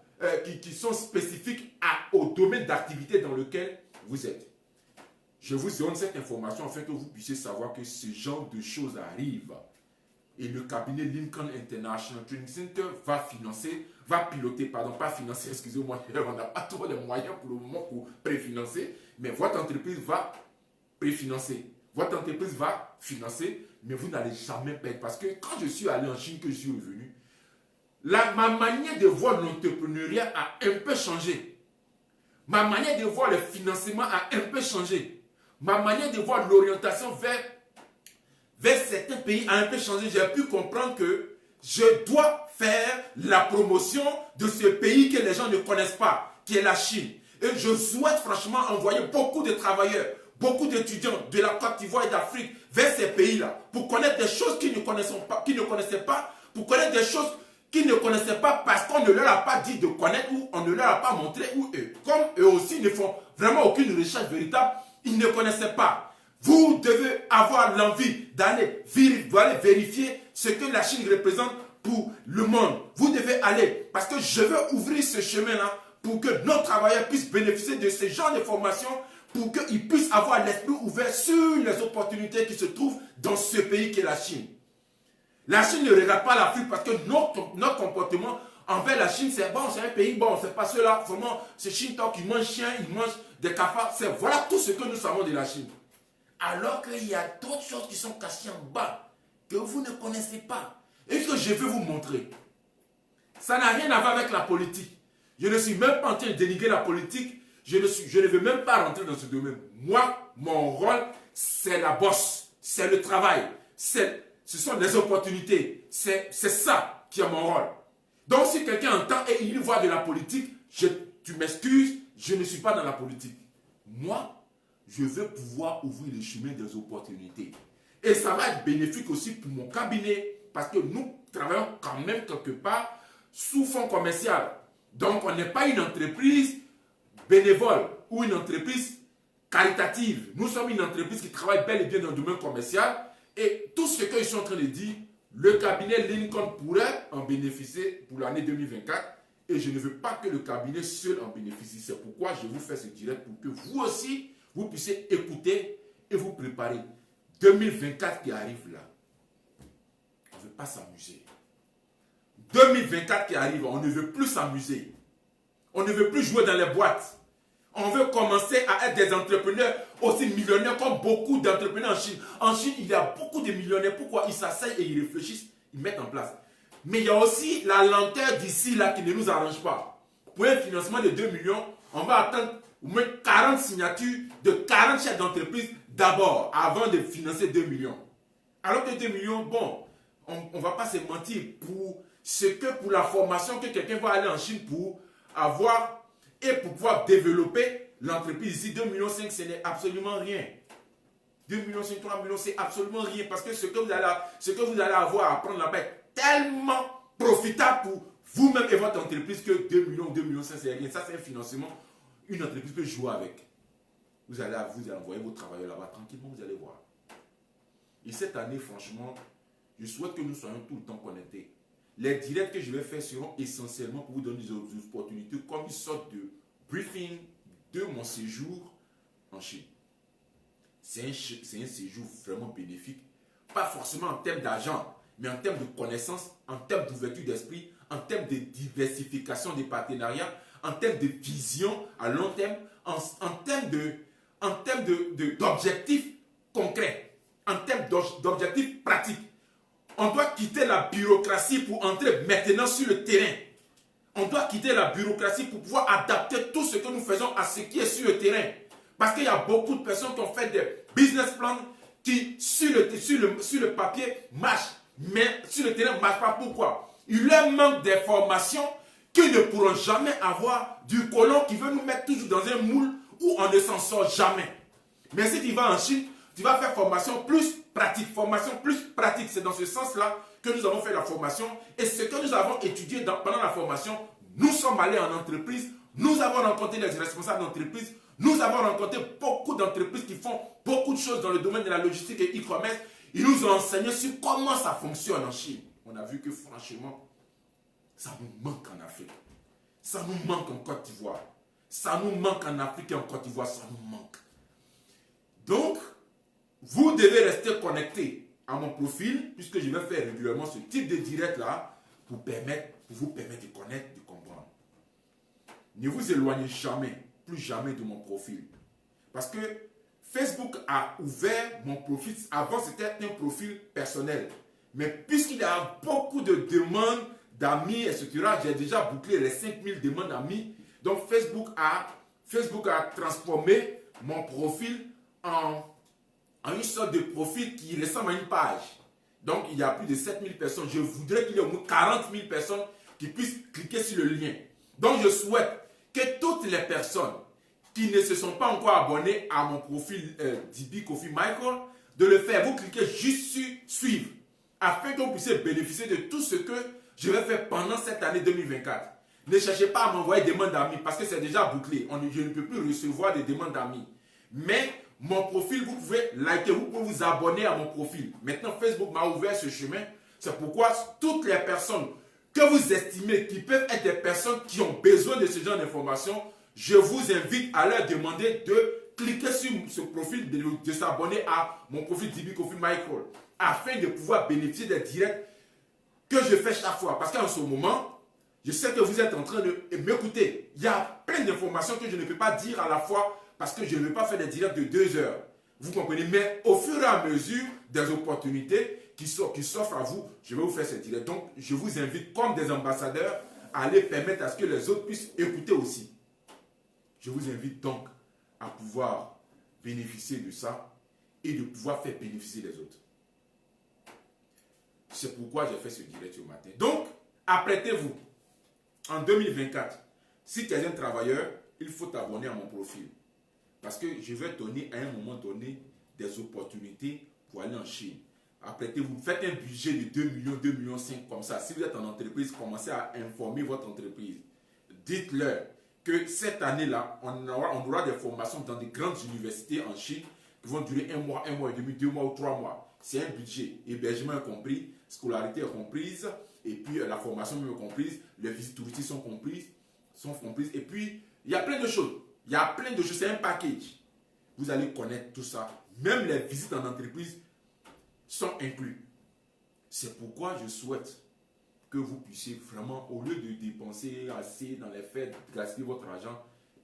qui sont spécifiques au domaine d'activité dans lequel vous êtes. Je vous donne cette information afin que vous puissiez savoir que ce genre de choses arrive. Et le cabinet Lincoln International Training Center va piloter, excusez-moi, on n'a pas trop les moyens pour le moment pour préfinancer, mais votre entreprise va préfinancer. Votre entreprise va financer, mais vous n'allez jamais perdre. Parce que quand je suis allé en Chine, que je suis revenu, ma manière de voir l'entrepreneuriat a un peu changé. Ma manière de voir le financement a un peu changé. Ma manière de voir l'orientation vers certains pays a un peu changé. J'ai pu comprendre que je dois faire la promotion de ce pays que les gens ne connaissent pas, qui est la Chine. Et je souhaite franchement envoyer beaucoup de travailleurs, beaucoup d'étudiants de la Côte d'Ivoire et d'Afrique vers ces pays-là pour connaître des choses qu'ils ne connaissaient pas, pour connaître des choses qu'ils ne connaissaient pas parce qu'on ne leur a pas dit de connaître ou on ne leur a pas montré, ou eux, comme eux aussi ne font vraiment aucune recherche véritable, ils ne connaissaient pas. Vous devez avoir l'envie d'aller vérifier ce que la Chine représente pour le monde. Vous devez aller, parce que je veux ouvrir ce chemin-là pour que nos travailleurs puissent bénéficier de ce genre de formation, pour qu'ils puissent avoir l'esprit ouvert sur les opportunités qui se trouvent dans ce pays qu'est la Chine. La Chine ne regarde pas l'Afrique parce que notre comportement envers la Chine, c'est bon, c'est un pays, bon, c'est pas ceux-là, vraiment, c'est Chine-Tok, ils mangent chien, ils mangent des cafards, voilà tout ce que nous savons de la Chine. Alors qu'il y a d'autres choses qui sont cachées en bas, que vous ne connaissez pas, et que je vais vous montrer. Ça n'a rien à voir avec la politique. Je ne suis même pas en train de dénigrer la politique, je ne veux même pas rentrer dans ce domaine. Moi, mon rôle, c'est la bosse, c'est le travail, ce sont les opportunités. C'est ça qui est mon rôle. Donc si quelqu'un entend et il voit de la politique, tu m'excuses, je ne suis pas dans la politique. Moi, je veux pouvoir ouvrir le chemin des opportunités. Et ça va être bénéfique aussi pour mon cabinet, parce que nous travaillons quand même quelque part sous fonds commercial. Donc on n'est pas une entreprise bénévole ou une entreprise caritative. Nous sommes une entreprise qui travaille bel et bien dans le domaine commercial. Et tout ce qu'ils sont en train de dire, le cabinet Lincoln pourrait en bénéficier pour l'année 2024. Et je ne veux pas que le cabinet seul en bénéficie. C'est pourquoi je vous fais ce direct pour que vous aussi, vous puissiez écouter et vous préparer. 2024 qui arrive là, on ne veut pas s'amuser. 2024 qui arrive, on ne veut plus s'amuser. On ne veut plus jouer dans les boîtes. On veut commencer à être des entrepreneurs aussi millionnaires comme beaucoup d'entrepreneurs en Chine. En Chine, il y a beaucoup de millionnaires. Pourquoi? Ils s'asseyent et ils réfléchissent, ils mettent en place. Mais il y a aussi la lenteur d'ici là qui ne nous arrange pas. Pour un financement de 2 millions, on va attendre au moins 40 signatures de 40 chefs d'entreprise d'abord, avant de financer 2 millions. Alors que 2 millions, bon, on ne va pas se mentir, pour la formation que quelqu'un va aller en Chine pour avoir et pour pouvoir développer l'entreprise ici, 2,5 millions, ce n'est absolument rien. 2 millions, 3 millions, c'est absolument rien. Parce que ce que vous allez avoir à apprendre là-bas est tellement profitable pour vous-même et votre entreprise que 2 millions, 2,5 millions, c'est rien. Ça, c'est un financement. Une entreprise peut jouer avec. Vous allez envoyer vos travailleurs là-bas tranquillement, vous allez voir. Et cette année, franchement, je souhaite que nous soyons tout le temps connectés. Les directs que je vais faire seront essentiellement pour vous donner des opportunités comme une sorte de briefing de mon séjour en Chine. C'est un séjour vraiment bénéfique, pas forcément en termes d'argent, mais en termes de connaissances, en termes d'ouverture d'esprit, en termes de diversification des partenariats, en termes de vision à long terme, en termes d'objectifs concrets, en termes d'objectifs pratiques. On doit quitter la bureaucratie pour entrer maintenant sur le terrain. On doit quitter la bureaucratie pour pouvoir adapter tout ce que nous faisons à ce qui est sur le terrain. Parce qu'il y a beaucoup de personnes qui ont fait des business plans qui, sur le papier, marchent. Mais sur le terrain, ne marchent pas. Pourquoi? Il leur manque des formations qu'ils ne pourront jamais avoir du colon qui veut nous mettre toujours dans un moule où on ne s'en sort jamais. Mais si tu vas en Chine, tu vas faire formation plus pratique. Formation plus pratique, c'est dans ce sens-là que nous avons fait la formation. Et ce que nous avons étudié pendant la formation, nous sommes allés en entreprise, nous avons rencontré les responsables d'entreprise, nous avons rencontré beaucoup d'entreprises qui font beaucoup de choses dans le domaine de la logistique et e-commerce. Ils nous ont enseigné sur comment ça fonctionne en Chine. On a vu que franchement, ça nous manque en Afrique. Ça nous manque en Côte d'Ivoire. Ça nous manque en Afrique et en Côte d'Ivoire, ça nous manque. Donc, vous devez rester connecté à mon profil, puisque je vais faire régulièrement ce type de direct-là, pour vous permettre de connaître, de comprendre. Ne vous éloignez jamais, plus jamais de mon profil. Parce que Facebook a ouvert mon profil. Avant, c'était un profil personnel. Mais puisqu'il y a beaucoup de demandes d'amis, etc., j'ai déjà bouclé les 5000 demandes d'amis. Donc, Facebook a transformé mon profil en une sorte de profil qui ressemble à une page. Donc, il y a plus de 7000 personnes. Je voudrais qu'il y ait au moins 40 000 personnes qui puissent cliquer sur le lien. Donc, je souhaite que toutes les personnes qui ne se sont pas encore abonnés à mon profil DB Kofi Michael, de le faire. Vous cliquez juste sur suivre, afin que vous puissiez bénéficier de tout ce que je vais faire pendant cette année 2024. Ne cherchez pas à m'envoyer des demandes d'amis parce que c'est déjà bouclé. Je ne peux plus recevoir des demandes d'amis. Mais mon profil, vous pouvez liker, vous pouvez vous abonner à mon profil. Maintenant, Facebook m'a ouvert ce chemin. C'est pourquoi toutes les personnes que vous estimez qui peuvent être des personnes qui ont besoin de ce genre d'informations, je vous invite à leur demander de cliquer sur ce profil, de s'abonner à mon profil DB Kofi Michael, afin de pouvoir bénéficier des directs que je fais chaque fois. Parce qu'en ce moment, je sais que vous êtes en train de m'écouter. Il y a plein d'informations que je ne peux pas dire à la fois parce que je ne veux pas faire des directs de 2 heures. Vous comprenez? Mais au fur et à mesure des opportunités qui s'offrent à vous, je vais vous faire ces directs. Donc, je vous invite comme des ambassadeurs à les permettre à ce que les autres puissent écouter aussi. Je vous invite donc à pouvoir bénéficier de ça et de pouvoir faire bénéficier les autres. C'est pourquoi j'ai fait ce direct ce matin. Donc, apprêtez-vous. En 2024, si tu es un travailleur, il faut t'abonner à mon profil. Parce que je vais donner à un moment donné des opportunités pour aller en Chine. Apprêtez-vous, faites un budget de 2 millions, 2 millions 5 comme ça. Si vous êtes en entreprise, commencez à informer votre entreprise. Dites-leur que cette année-là, on aura des formations dans des grandes universités en Chine qui vont durer 1 mois, 1 mois et demi, 2 mois ou 3 mois. C'est un budget. Hébergement est compris, scolarité est comprise, et puis la formation même est comprise, les visites touristiques sont comprises. Et puis, il y a plein de choses. Il y a plein de choses. C'est un package. Vous allez connaître tout ça. Même les visites en entreprise sont inclus. C'est pourquoi je souhaite que vous puissiez vraiment, au lieu de dépenser assez dans les fêtes, gaspiller votre argent,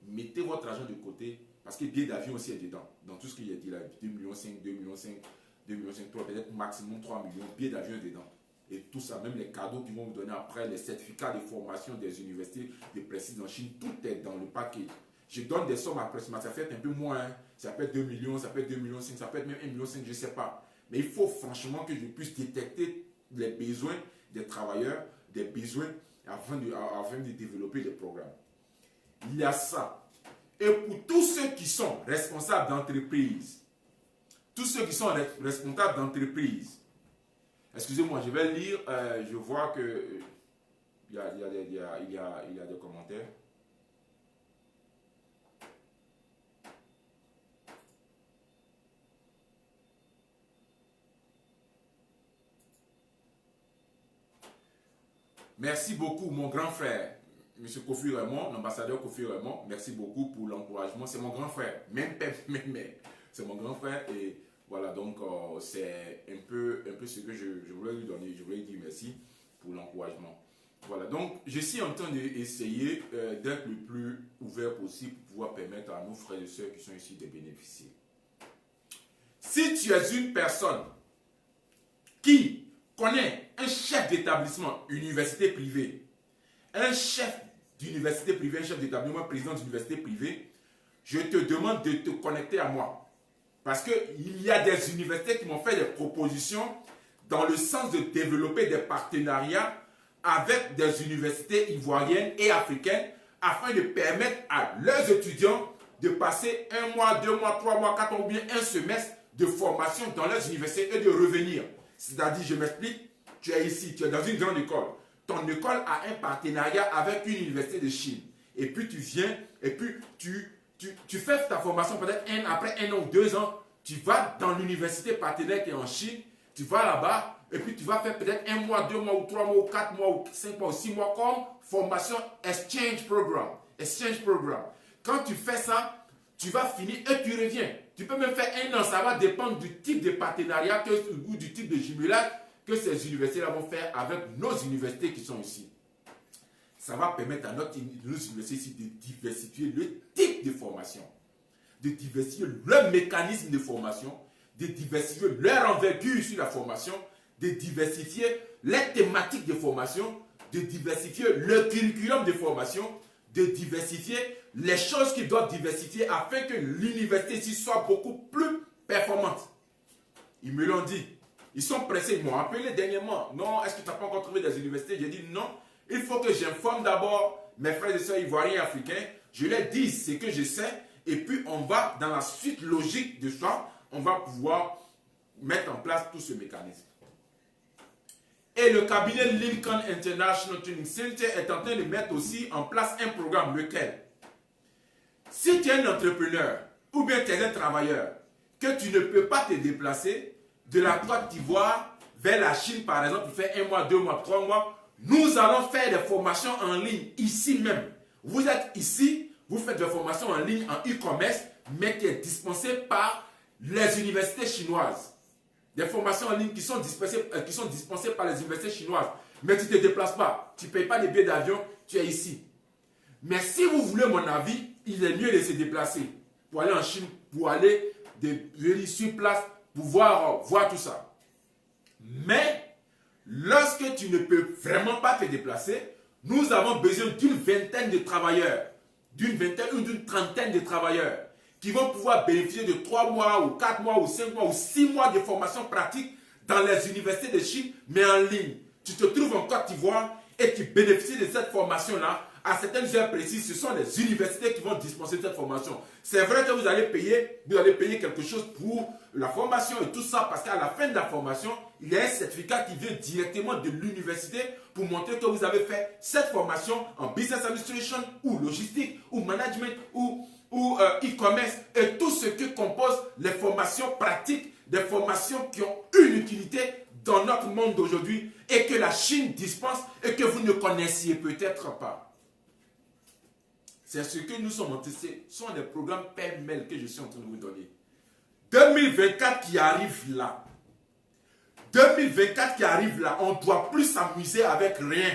mettez votre argent de côté, parce que le billet d'avion aussi est dedans. Dans tout ce qu'il y a dit là, 2 millions 5, 2 millions 5, 2 millions 5, peut-être maximum 3 millions, billet d'avion est dedans. Et tout ça, même les cadeaux qu'ils vont vous donner après, les certificats de formation des universités de prestige en Chine, tout est dans le paquet. Je donne des sommes approximatives, ça fait un peu moins, hein. Ça peut être 2 millions, ça peut être 2 millions 5, ça peut être même 1 million 5, je ne sais pas. Mais il faut franchement que je puisse détecter les besoins des travailleurs, des besoins afin de développer des programmes. Il y a ça. Et pour tous ceux qui sont responsables d'entreprise, excusez-moi, je vais lire, je vois que il y a des commentaires. Merci beaucoup, mon grand frère, M. Kofi Raymond, l'ambassadeur Kofi Raymond. Merci beaucoup pour l'encouragement. C'est mon grand frère, même père, même mère. C'est mon grand frère et voilà, donc c'est un peu ce que je voulais lui donner. Je voulais lui dire merci pour l'encouragement. Voilà, donc je suis en train d'essayer d'être le plus ouvert possible pour pouvoir permettre à nos frères et sœurs qui sont ici de bénéficier. Si tu es une personne qui connaît un chef d'établissement, université privée, un chef d'université privée, un chef d'établissement, président d'université privée, je te demande de te connecter à moi. Parce qu'il y a des universités qui m'ont fait des propositions dans le sens de développer des partenariats avec des universités ivoiriennes et africaines afin de permettre à leurs étudiants de passer 1 mois, 2 mois, 3 mois, 4 mois ou bien un semestre de formation dans leurs universités et de revenir. C'est-à-dire, je m'explique, tu es ici, tu es dans une grande école. Ton école a un partenariat avec une université de Chine. Et puis tu viens, et puis tu fais ta formation peut-être après 1 an ou 2 ans, tu vas dans l'université partenaire qui est en Chine, tu vas là-bas et puis tu vas faire peut-être 1 mois, 2 mois, ou 3 mois, ou 4 mois, ou 5 mois, ou 6 mois comme formation exchange program. Exchange program. Quand tu fais ça, tu vas finir et tu reviens. Tu peux même faire 1 an, ça va dépendre du type de partenariat ou du type de jumelage que ces universités-là vont faire avec nos universités qui sont ici. Ça va permettre à nos universités ici de diversifier le type de formation, de diversifier le mécanisme de formation, de diversifier leur envergure sur la formation, de diversifier les thématiques de formation, de diversifier le curriculum de formation, de diversifier les choses qu'ils doivent diversifier afin que l'université ici soit beaucoup plus performante. Ils me l'ont dit. Ils sont pressés. Ils m'ont appelé dernièrement. Non, est-ce que tu n'as pas encore trouvé des universités? J'ai dit non. Il faut que j'informe d'abord mes frères et sœurs ivoiriens et africains. Je leur dis ce que je sais. Et puis, on va, dans la suite logique de ça, on va pouvoir mettre en place tout ce mécanisme. Et le cabinet Lincoln International Training Center est en train de mettre aussi en place un programme, lequel, si tu es un entrepreneur ou bien tu es un travailleur, que tu ne peux pas te déplacer de la Côte d'Ivoire vers la Chine, par exemple, pour faire 1 mois, 2 mois, 3 mois, nous allons faire des formations en ligne ici même. Vous êtes ici, vous faites des formations en ligne en e-commerce, mais qui est dispensée par les universités chinoises. Des formations en ligne qui sont dispensées par les universités chinoises. Mais tu ne te déplaces pas, tu ne payes pas les billets d'avion, tu es ici. Mais si vous voulez mon avis, il est mieux de se déplacer pour aller en Chine, pour aller venir sur place, pour voir tout ça. Mais, lorsque tu ne peux vraiment pas te déplacer, nous avons besoin d'une vingtaine de travailleurs, d'une vingtaine ou d'une trentaine de travailleurs qui vont pouvoir bénéficier de 3 mois ou 4 mois ou 5 mois ou 6 mois de formation pratique dans les universités de Chine, mais en ligne. Tu te trouves en Côte d'Ivoire et tu bénéficies de cette formation-là. À certaines heures précises, ce sont les universités qui vont dispenser cette formation. C'est vrai que vous allez payer quelque chose pour la formation et tout ça, parce qu'à la fin de la formation, il y a un certificat qui vient directement de l'université pour montrer que vous avez fait cette formation en business administration ou logistique ou management ou e-commerce et tout ce qui compose les formations pratiques, des formations qui ont une utilité dans notre monde d'aujourd'hui et que la Chine dispense et que vous ne connaissiez peut-être pas. C'est ce que nous sommes en train de faire. Ce sont des programmes pêle-mêle que je suis en train de vous donner. 2024 qui arrive là. 2024 qui arrive là. On ne doit plus s'amuser avec rien.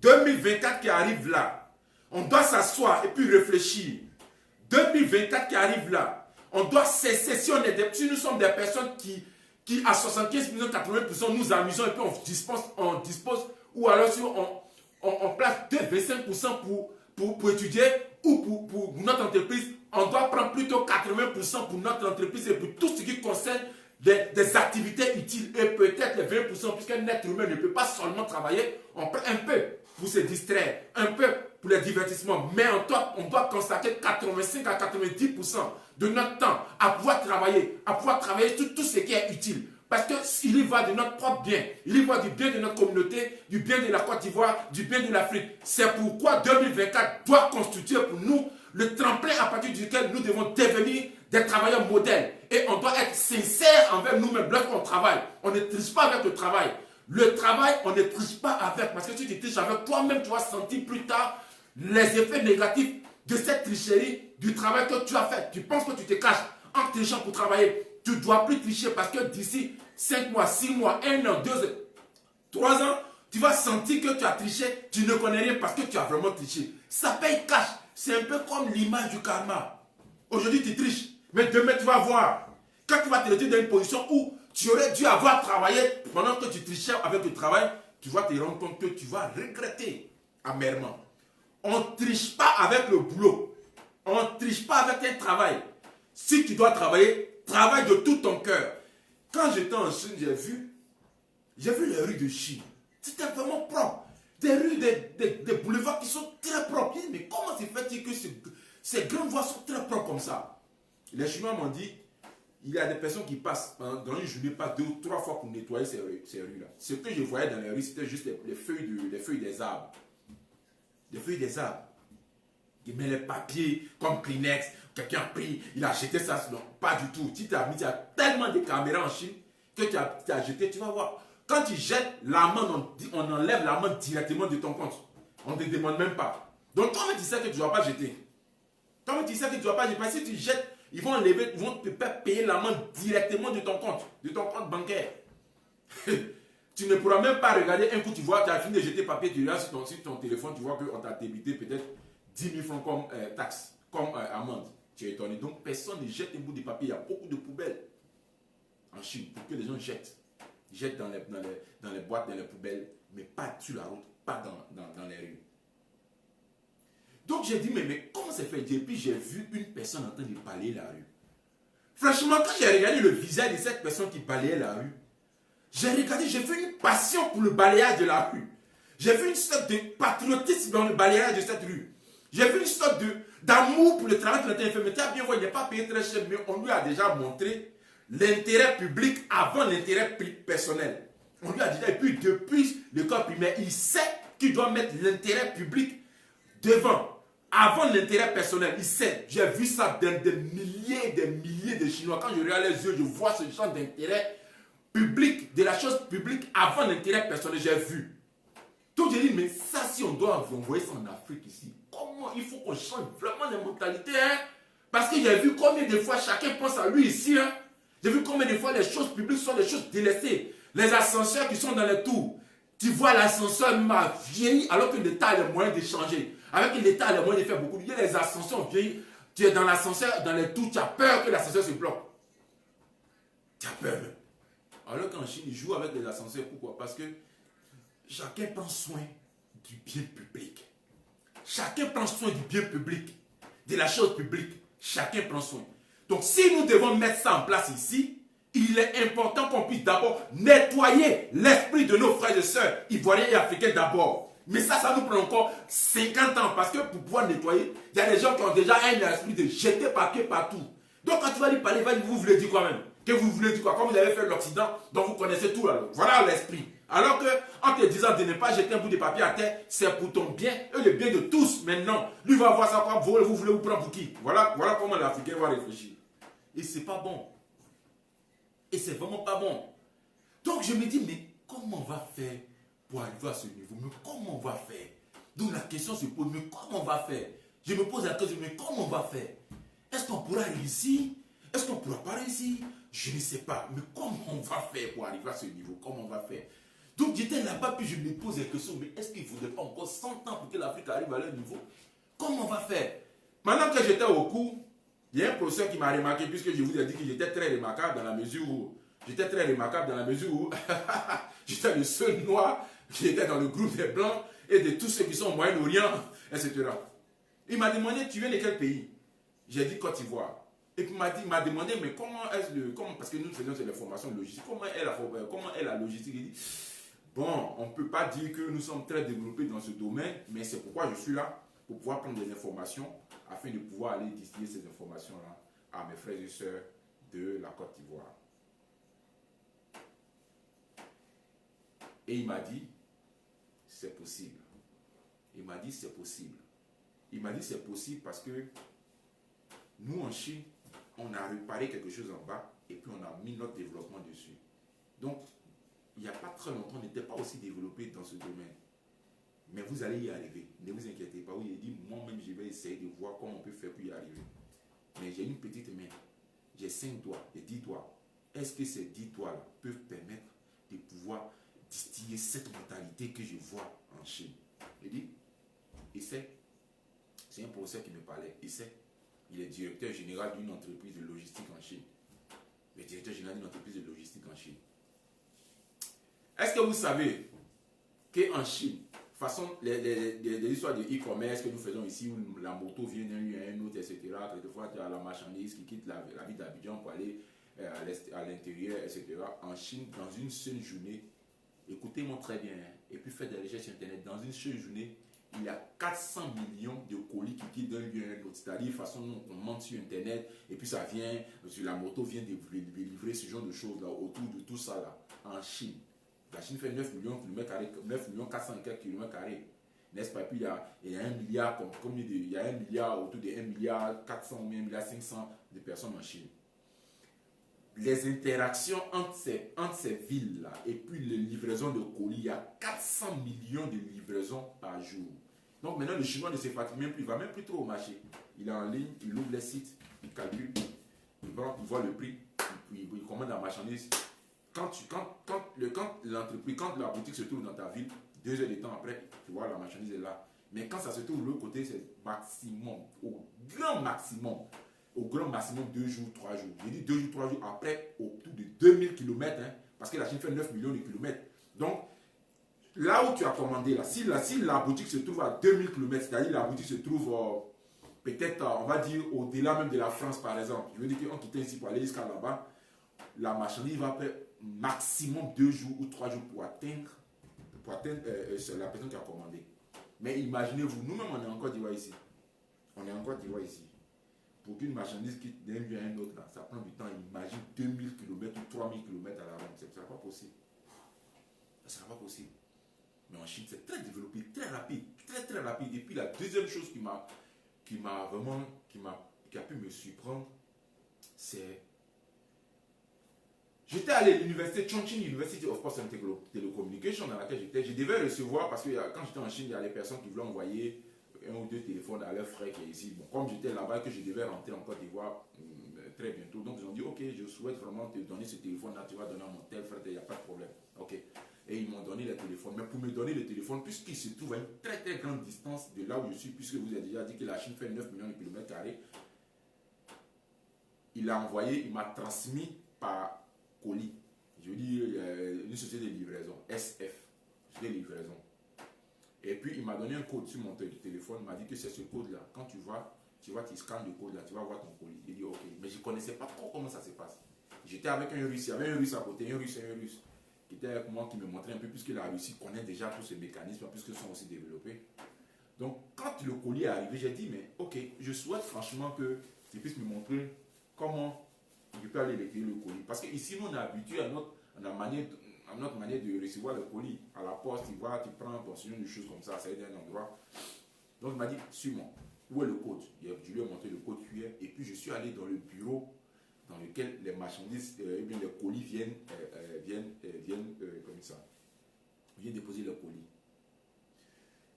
2024 qui arrive là. On doit s'asseoir et puis réfléchir. 2024 qui arrive là. On doit cesser. Si nous sommes des personnes qui à 75%, 80% nous amusons et puis on dispose ou alors si on place 25% pour étudier ou pour notre entreprise, on doit prendre plutôt 80% pour notre entreprise et pour tout ce qui concerne des activités utiles et peut-être les 20%, puisqu'un être humain ne peut pas seulement travailler, on prend un peu pour se distraire, un peu pour les divertissements, mais on doit consacrer 85 à 90% de notre temps à pouvoir travailler sur tout ce qui est utile. Parce qu'il y va de notre propre bien. Il y va du bien de notre communauté, du bien de la Côte d'Ivoire, du bien de l'Afrique. C'est pourquoi 2024 doit constituer pour nous le tremplin à partir duquel nous devons devenir des travailleurs modèles. Et on doit être sincère envers nous-mêmes lorsqu'on travaille. On ne triche pas avec le travail. Le travail, on ne triche pas avec. Parce que si tu triches avec toi-même, tu vas sentir plus tard les effets négatifs de cette tricherie, du travail que tu as fait. Tu penses que tu te caches en trichant pour travailler. Tu ne dois plus tricher parce que d'ici 5 mois, 6 mois, 1 an, 2 ans, 3 ans, tu vas sentir que tu as triché, tu ne connais rien parce que tu as vraiment triché. Ça paye cash. C'est un peu comme l'image du karma. Aujourd'hui, tu triches, mais demain, tu vas voir. Quand tu vas te retrouver dans une position où tu aurais dû avoir travaillé pendant que tu trichais avec le travail, tu vas te rendre compte que tu vas regretter amèrement. On ne triche pas avec le boulot. On ne triche pas avec un travail. Si tu dois travailler, travaille de tout ton cœur. Quand j'étais en Chine, j'ai vu les rues de Chine. C'était vraiment propre. Des rues, des boulevards qui sont très propres. Je dis, mais comment se fait-il que ces grandes voies sont très propres comme ça? Les Chinois m'ont dit, il y a des personnes qui passent, dans une journée, pas 2 ou 3 fois pour nettoyer ces rues-là. Ce que je voyais dans les rues, c'était juste les feuilles des arbres. Des feuilles des arbres. Il met les papiers comme Kleenex. Quelqu'un a pris, il a jeté ça. Non, pas du tout. Il y a tellement de caméras en Chine que tu as jeté, tu vas voir. Quand tu jettes l'amende, on enlève l'amende directement de ton compte. On ne te demande même pas. Donc toi-même tu sais que tu ne dois pas jeter. Toi-même tu sais que tu ne dois pas jeter. Parce que si tu jettes, ils vont te faire payer l'amende directement de ton compte bancaire. Tu ne pourras même pas regarder un coup, tu vois, tu as fini de jeter papier, tu regardes sur ton téléphone, tu vois qu'on t'a débité peut-être 10 000 francs comme taxe, comme amende. Tu es étonné. Donc personne ne jette un bout de papier. Il y a beaucoup de poubelles en Chine pour que les gens jettent. Ils jettent dans les boîtes, dans les poubelles, mais pas sur la route, pas dans les rues. Donc j'ai dit, mais comment c'est fait? Et puis j'ai vu une personne en train de balayer la rue. Franchement, quand j'ai regardé le visage de cette personne qui balayait la rue, j'ai regardé, j'ai vu une passion pour le balayage de la rue. J'ai vu une sorte de patriotisme dans le balayage de cette rue. J'ai vu une sorte d'amour pour le travail qu'il a fait. Mais tu as bien vu, il n'est pas payé très cher, mais on lui a déjà montré l'intérêt public avant l'intérêt personnel. On lui a dit, et puis depuis l'école primaire, il sait qu'il doit mettre l'intérêt public devant, avant l'intérêt personnel. Il sait, j'ai vu ça dans des milliers de Chinois. Quand je regarde les yeux, je vois ce genre d'intérêt public, de la chose publique avant l'intérêt personnel, j'ai vu. Donc j'ai dit, mais ça, si on doit envoyer ça en Afrique ici, comment il faut qu'on change vraiment les mentalités, hein? Parce que j'ai vu combien de fois chacun pense à lui ici, hein? J'ai vu combien de fois les choses publiques sont des choses délaissées. Les ascenseurs qui sont dans les tours, tu vois l'ascenseur m'a vieilli alors que l'État a les moyens de changer. Avec l'État a les moyens de faire beaucoup. Il y a les ascenseurs vieillis, tu es dans l'ascenseur, dans les tours, tu as peur que l'ascenseur se bloque. Tu as peur même. Alors qu'en Chine, ils jouent avec les ascenseurs. Pourquoi? Parce que chacun prend soin du bien public. Chacun prend soin du bien public, de la chose publique. Chacun prend soin. Donc, si nous devons mettre ça en place ici, il est important qu'on puisse d'abord nettoyer l'esprit de nos frères et sœurs, ivoiriens et africains d'abord. Mais ça nous prend encore 50 ans. Parce que pour pouvoir nettoyer, il y a des gens qui ont déjà un esprit de jeter papier partout. Donc, quand tu vas lui parler, vous voulez dire quoi même? Que vous voulez dire quoi? Comme vous avez fait l'Occident, donc vous connaissez tout alors. Voilà l'esprit. Alors que, en te disant de ne pas jeter un bout de papier à terre, c'est pour ton bien et le bien de tous. Maintenant, lui va voir ça comme vous voulez vous prendre pour qui? Voilà comment l'Africain va réfléchir. Et c'est pas bon. Et c'est vraiment pas bon. Donc je me dis, mais comment on va faire pour arriver à ce niveau? Mais comment on va faire? Donc la question se pose, mais comment on va faire? Je me pose la question, mais comment on va faire? Est-ce qu'on pourra réussir? Est-ce qu'on ne pourra pas réussir? Je ne sais pas. Mais comment on va faire pour arriver à ce niveau? Comment on va faire? Donc j'étais là-bas, puis je me pose la question, mais est-ce qu'il ne faudrait pas encore 100 ans pour que l'Afrique arrive à leur niveau? Comment on va faire? Maintenant que j'étais au cours, il y a un professeur qui m'a remarqué, puisque je vous ai dit que j'étais très remarquable dans la mesure où j'étais le seul noir qui était dans le groupe des Blancs et de tous ceux qui sont au Moyen-Orient, etc. Il m'a demandé, tu viens de quel pays? J'ai dit Côte d'Ivoire. Et puis il m'a demandé, mais comment est-ce parce que nous faisons les formations logistiques, comment est la logistique? Il dit, bon, on ne peut pas dire que nous sommes très développés dans ce domaine, mais c'est pourquoi je suis là, pour pouvoir prendre des informations, afin de pouvoir aller distiller ces informations-là à mes frères et sœurs de la Côte d'Ivoire. Et il m'a dit, c'est possible. Il m'a dit, c'est possible. Il m'a dit, c'est possible parce que nous, en Chine, on a réparé quelque chose en bas et puis on a mis notre développement dessus. Donc, il n'y a pas très longtemps, on n'était pas aussi développé dans ce domaine. Mais vous allez y arriver. Ne vous inquiétez pas. Oui, il dit, moi-même, je vais essayer de voir comment on peut faire pour y arriver. Mais j'ai une petite main. J'ai 5 doigts et 10 doigts. Est-ce que ces 10 doigts-là peuvent permettre de pouvoir distiller cette mentalité que je vois en Chine? Il dit, essaie. C'est un professeur qui me parlait. Essaie. Il est directeur général d'une entreprise de logistique en Chine. Le directeur général d'une entreprise de logistique en Chine. Est-ce que vous savez qu'en Chine, façon, les histoires de e-commerce que nous faisons ici, où la moto vient d'un lieu à un autre, etc. Quelquefois, tu as la marchandise qui quitte la ville d'Abidjan pour aller à l'intérieur, etc. En Chine, dans une seule journée, écoutez-moi très bien, et puis faites des recherches sur Internet, dans une seule journée, il y a 400 millions de colis qui quittent d'un lieu à un autre. C'est-à-dire, de façon, on monte sur Internet, et puis ça vient, la moto vient de livrer ce genre de choses là, autour de tout ça là, en Chine. La Chine fait 9 millions de kilomètres carrés, 9 millions 400 kilomètres carrés. N'est-ce pas? Puis il y a 1 milliard, il y a 1 milliard, autour de 1 milliard 400 ou 1 milliard 500 de personnes en Chine. les interactions entre ces villes-là et puis les livraisons de colis, il y a 400 millions de livraisons par jour. Donc maintenant, le Chinois ne se fatigue même plus, il ne va même plus trop au marché. Il est en ligne, il ouvre les sites, il calcule, il voit le prix, il commande la marchandise. Quand la boutique se trouve dans ta ville, 2 heures de temps après, tu vois, la marchandise est là. Mais quand ça se trouve de l'autre côté, c'est maximum, au grand maximum 2 jours, 3 jours. J'ai dit 2 jours, 3 jours après, autour de 2000 km, hein, parce que la Chine fait 9 millions de kilomètres. Donc, là où tu as commandé, là, si la boutique se trouve à 2000 km, c'est-à-dire la boutique se trouve peut-être, on va dire, au-delà même de la France, par exemple. Je veux dire qu'on quittait ici pour aller jusqu'à là-bas, la marchandise va faire maximum 2 jours ou 3 jours pour atteindre la personne qui a commandé. Mais imaginez-vous, nous-mêmes, on est en Côte d'Ivoire ici. Pour qu'une marchandise quitte d'un lieu à un autre, là, ça prend du temps. Imagine 2000 km ou 3000 km à la ronde. Ce ne sera pas possible. Ça ne sera pas possible. Mais en Chine, c'est très développé, très rapide, très rapide. Et puis la deuxième chose qui a pu me surprendre, c'est j'étais allé à l'université Chongqing University of Post and Telecommunication dans laquelle j'étais. Je devais recevoir, parce que quand j'étais en Chine, il y a des personnes qui voulaient envoyer 1 ou 2 téléphones à leur frère qui est ici. Bon, comme j'étais là-bas et que je devais rentrer en Côte d'Ivoire très bientôt, donc ils ont dit ok, je souhaite vraiment te donner ce téléphone-là, tu vas donner à mon tel frère, il n'y a pas de problème. Ok. Et ils m'ont donné les téléphones. Mais pour me donner le téléphone, puisqu'il se trouve à une très grande distance de là où je suis, puisque vous avez déjà dit que la Chine fait 9 millions de kilomètres carrés, il m'a transmis par colis. Je veux dire, une société de livraison, SF, société de livraison. Et puis, il m'a donné un code sur mon téléphone, il m'a dit que c'est ce code-là. Quand tu scannes le code-là, tu vas voir ton colis. J'ai dit, ok. Mais je ne connaissais pas trop comment ça se passe. J'étais avec un Russe, il y avait un Russe à côté, un Russe qui était avec moi, qui me montrait un peu, puisque la Russie connaît déjà tous ces mécanismes, puisqu'ils sont aussi développés. Donc, quand le colis est arrivé, j'ai dit, mais ok, je souhaite franchement que tu puisses me montrer comment je peux aller retirer le colis. Parce qu'ici, nous, on est habitué à notre manière de recevoir le colis. À la poste, tu prends un portion de choses comme ça, ça aide un endroit. Donc, il m'a dit, suis-moi. Où est le code? Je lui ai montré le code QR, et puis je suis allé dans le bureau dans lequel les marchandises, les colis viennent comme ça. Viennent déposer leurs colis.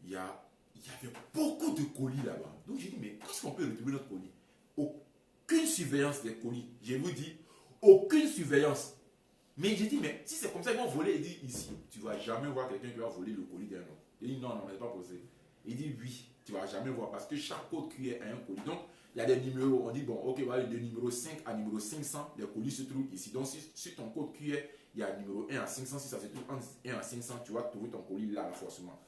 Il y avait beaucoup de colis là-bas. Donc j'ai dit, mais qu'est-ce qu'on peut retrouver notre colis? Aucune surveillance des colis. Je vous dis, aucune surveillance. Mais j'ai dit, mais si c'est comme ça, ils vont voler. Il dit, ici, tu ne vas jamais voir quelqu'un qui va voler le colis d'un autre. Il dit, non, mais c'est pas possible. Il dit, oui, tu ne vas jamais voir parce que chaque code QR a un colis. Donc, il y a des numéros, on dit, bon, ok, voilà, de numéro 5 à numéro 500, les colis se trouvent ici. Donc, si ton code QR, il y a numéro 1 à 500, si ça se trouve entre 1 à 500, tu vas trouver ton colis là, forcément.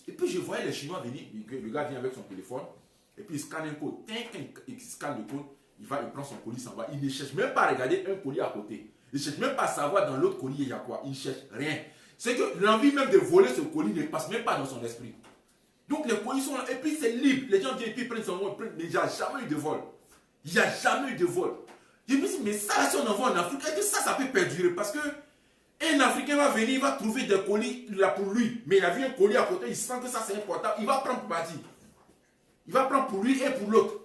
Et puis, je voyais les Chinois venir, le gars vient avec son téléphone, et puis il scanne un code. Il scanne le code, il prend son colis, s'en va. Il ne cherche même pas à regarder un colis à côté. Il ne cherche même pas à savoir dans l'autre colis, il y a quoi. Il ne cherche rien. C'est que l'envie même de voler ce colis ne passe même pas dans son esprit. Donc les colis sont là, et puis c'est libre. Les gens viennent et puis prennent son nom, mais il n'y a jamais eu de vol. Il n'y a jamais eu de vol. Je me dis, mais ça, si on envoie en Afrique, est-ce que ça peut perdurer? Parce que un Africain va venir, il va trouver des colis là pour lui. Mais il a vu un colis à côté, il sent que ça c'est important, il va prendre pour partir. Il va prendre pour lui et pour l'autre.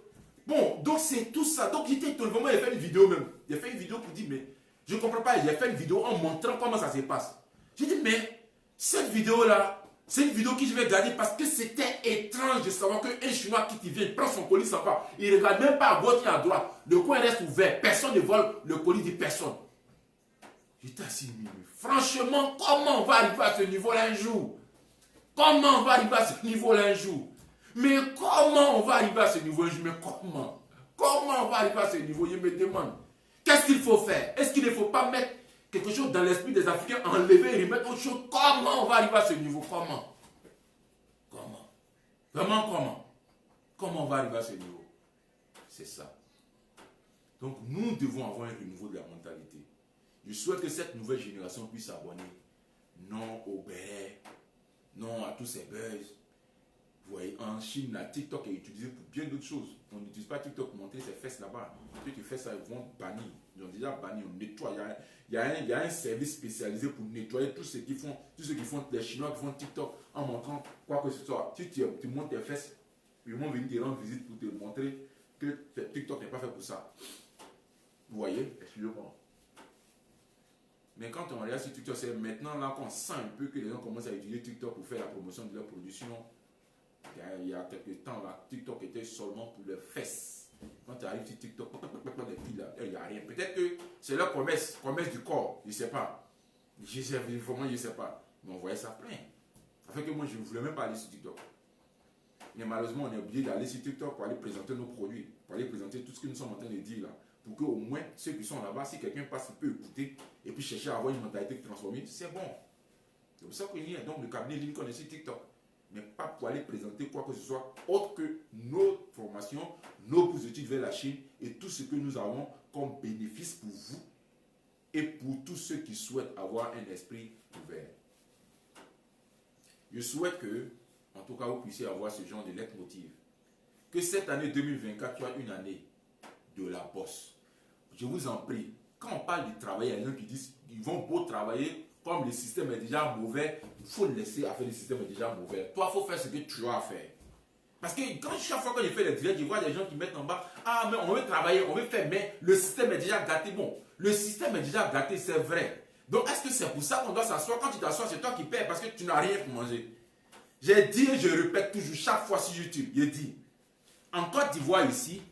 Bon, donc c'est tout ça. Donc j'étais étonné, vraiment, il a fait une vidéo même. Il a fait une vidéo pour dire, mais je ne comprends pas. Il a fait une vidéo en montrant comment ça se passe. J'ai dit, mais cette vidéo-là, c'est une vidéo que je vais garder parce que c'était étrange de savoir qu'un Chinois qui vient, il prend son colis, s'en va. Il ne regarde même pas à gauche et à droite. Le coin reste ouvert. Personne ne vole le colis de personne. J'étais assis, mais franchement, comment on va arriver à ce niveau-là un jour? Comment on va arriver à ce niveau-là un jour? Mais comment on va arriver à ce niveau un jour? Mais comment? Comment on va arriver à ce niveau? Je me demande. Qu'est-ce qu'il faut faire? Est-ce qu'il ne faut pas mettre quelque chose dans l'esprit des Africains, enlever et remettre autre chose? Comment on va arriver à ce niveau? Comment? Comment? Vraiment comment? Comment on va arriver à ce niveau? C'est ça. Donc nous devons avoir un renouveau de la mentalité. Je souhaite que cette nouvelle génération puisse s'abonner. Non au béret, non à tous ces buzz. Vous voyez, en Chine, la TikTok est utilisée pour bien d'autres choses. On n'utilise pas TikTok pour montrer ses fesses là-bas. Quand tu fais ça, ils vont bannir. Ils ont déjà banni, on nettoie. Il y a un service spécialisé pour nettoyer tous ceux qui font, les Chinois qui font TikTok en montrant quoi que ce soit. Si tu montes tes fesses, ils vont venir te rendre visite pour te montrer que TikTok n'est pas fait pour ça. Vous voyez, excusez-moi. Mais quand on regarde sur TikTok, c'est maintenant là qu'on sent un peu que les gens commencent à utiliser TikTok pour faire la promotion de leur produit. Sinon, il y a quelques temps, là, TikTok était seulement pour les fesses. Quand tu arrives sur TikTok, les filles là, il n'y a rien. Peut-être que c'est leur promesse du corps, je ne sais pas. Vraiment, je ne sais pas. Mais on voyait ça plein. Ça fait que moi, je ne voulais même pas aller sur TikTok. Mais malheureusement, on est obligé d'aller sur TikTok pour aller présenter nos produits, pour aller présenter tout ce que nous sommes en train de dire là. Pour qu'au moins, ceux qui sont là-bas, si quelqu'un passe, il peut écouter et puis chercher à avoir une mentalité transformée, c'est bon. C'est pour ça qu'il y a donc le cabinet Lincoln est sur TikTok. Mais pas pour aller présenter quoi que ce soit autre que nos formations, nos bourses d'études vers la Chine et tout ce que nous avons comme bénéfice pour vous et pour tous ceux qui souhaitent avoir un esprit ouvert. Je souhaite que, en tout cas, vous puissiez avoir ce genre de leitmotiv. Que cette année 2024 soit une année de la bosse. Je vous en prie, quand on parle du travail, il y a des gens qui disent qu'ils vont beau travailler, comme le système est déjà mauvais, il faut laisser à faire le système est déjà mauvais. Toi, il faut faire ce que tu as à faire. Parce que chaque fois que je fais les directs, je vois des gens qui mettent en bas, ah, mais on veut travailler, on veut faire, mais le système est déjà gâté. Bon, le système est déjà gâté, c'est vrai. Donc, est-ce que c'est pour ça qu'on doit s'asseoir? Quand tu t'assois, c'est toi qui paies parce que tu n'as rien pour manger. J'ai dit et je répète toujours chaque fois sur YouTube, j'ai dit, en Côte d'Ivoire ici,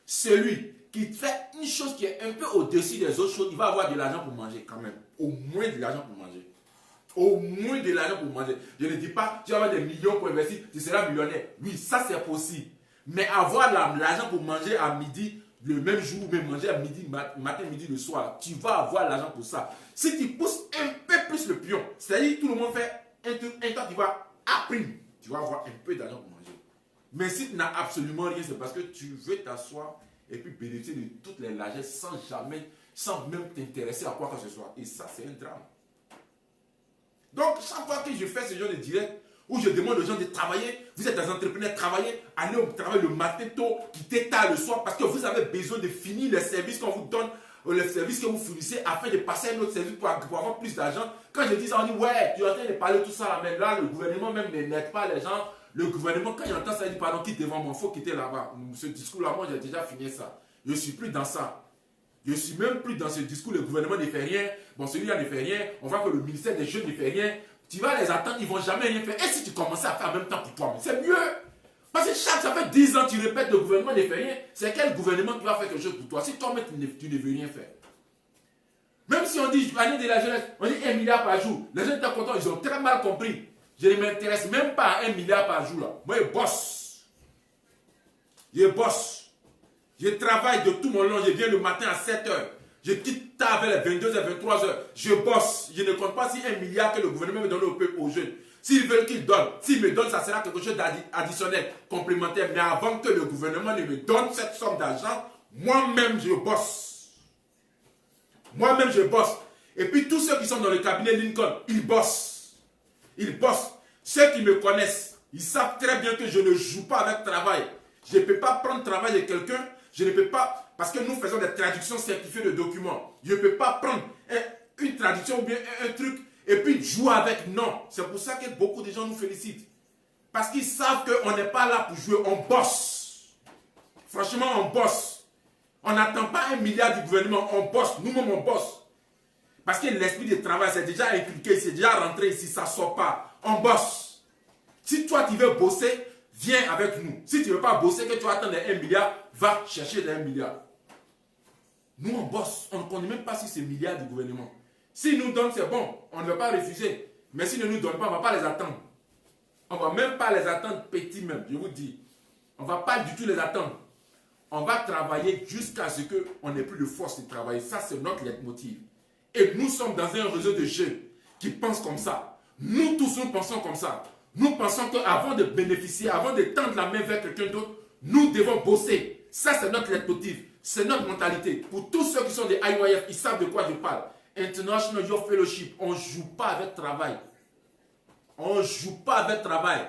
celui qui fait une chose qui est un peu au-dessus des autres choses, il va avoir de l'argent pour manger quand même. Au moins de l'argent pour manger. Au moins de l'argent pour manger. Je ne dis pas, tu vas avoir des millions pour investir, tu seras millionnaire. Oui, ça c'est possible. Mais avoir l'argent pour manger à midi, le même jour, même manger à midi, matin, midi, le soir, tu vas avoir l'argent pour ça. Si tu pousses un peu plus le pion, c'est-à-dire tout le monde fait un temps, tu vas apprendre, tu vas avoir un peu d'argent pour manger. Mais si tu n'as absolument rien, c'est parce que tu veux t'asseoir et puis bénéficier de toutes les largesses sans même t'intéresser à quoi que ce soit. Et ça, c'est un drame. Donc, chaque fois que je fais ce genre de direct, où je demande aux gens de travailler, vous êtes des entrepreneurs, travaillez, allez au travail le matin tôt, quittez tard le soir, parce que vous avez besoin de finir les services qu'on vous donne, les services que vous fournissez, afin de passer à un autre service pour avoir plus d'argent. Quand je dis ça, on dit, ouais, tu es en train de parler tout ça, mais là, le gouvernement même n'aide pas les gens. Le gouvernement, quand il entend ça, il dit, pardon, quitte devant moi, il faut quitter là-bas. Ce discours-là, moi, j'ai déjà fini ça. Je ne suis plus dans ça. Je ne suis même plus dans ce discours, le gouvernement ne fait rien, bon, celui-là ne fait rien, on voit que le ministère des Jeunes ne fait rien. Tu vas les attendre, ils ne vont jamais rien faire. Et si tu commençais à faire en même temps pour toi, c'est mieux. Parce que ça fait 10 ans que tu répètes, le gouvernement ne fait rien. C'est quel gouvernement qui va faire quelque chose pour toi? Si toi-même, tu ne veux rien faire. Même si on dit, l'année de la jeunesse, on dit 1 milliard par jour. Les gens étaient contents, ils ont très mal compris. Je ne m'intéresse même pas à 1 milliard par jour. Là. Moi, je bosse. Je bosse. Je travaille de tout mon long. Je viens le matin à 7 h. Je quitte tard vers les 22 h, 23 h. Je bosse. Je ne compte pas si 1 milliard que le gouvernement me donne au peuple, aux jeunes. S'ils veulent qu'ils donnent, s'ils me donnent, ça sera quelque chose d'additionnel, complémentaire. Mais avant que le gouvernement ne me donne cette somme d'argent, moi-même, je bosse. Moi-même, je bosse. Et puis, tous ceux qui sont dans le cabinet Lincoln, ils bossent. Ils bossent. Ceux qui me connaissent, ils savent très bien que je ne joue pas avec travail. Je ne peux pas prendre travail de quelqu'un. Je ne peux pas, parce que nous faisons des traductions certifiées de documents. Je ne peux pas prendre une traduction ou bien un truc et puis jouer avec. Non. C'est pour ça que beaucoup de gens nous félicitent. Parce qu'ils savent qu'on n'est pas là pour jouer. On bosse. Franchement, on bosse. On n'attend pas 1 milliard du gouvernement. On bosse. Nous-mêmes, on bosse. Parce que l'esprit de travail, c'est déjà inculqué, c'est déjà rentré ici, ça ne sort pas. On bosse. Si toi, tu veux bosser, viens avec nous. Si tu ne veux pas bosser, que tu attends les 1 milliard, va chercher les 1 milliard. Nous, on bosse. On ne connaît même pas si c'est milliard du gouvernement. S'ils nous donnent, c'est bon. On ne va pas refuser. Mais s'ils ne nous donnent pas, on ne va pas les attendre. On ne va même pas les attendre petits même, je vous dis. On ne va pas du tout les attendre. On va travailler jusqu'à ce qu'on n'ait plus de force de travailler. Ça, c'est notre leitmotiv. Et nous sommes dans un réseau de jeunes qui pensent comme ça. Nous tous, nous pensons comme ça. Nous pensons qu'avant de bénéficier, avant de tendre la main vers quelqu'un d'autre, nous devons bosser. Ça, c'est notre leitmotiv. C'est notre mentalité. Pour tous ceux qui sont des IYF, ils savent de quoi je parle. International Youth Fellowship, on ne joue pas avec travail. On ne joue pas avec travail.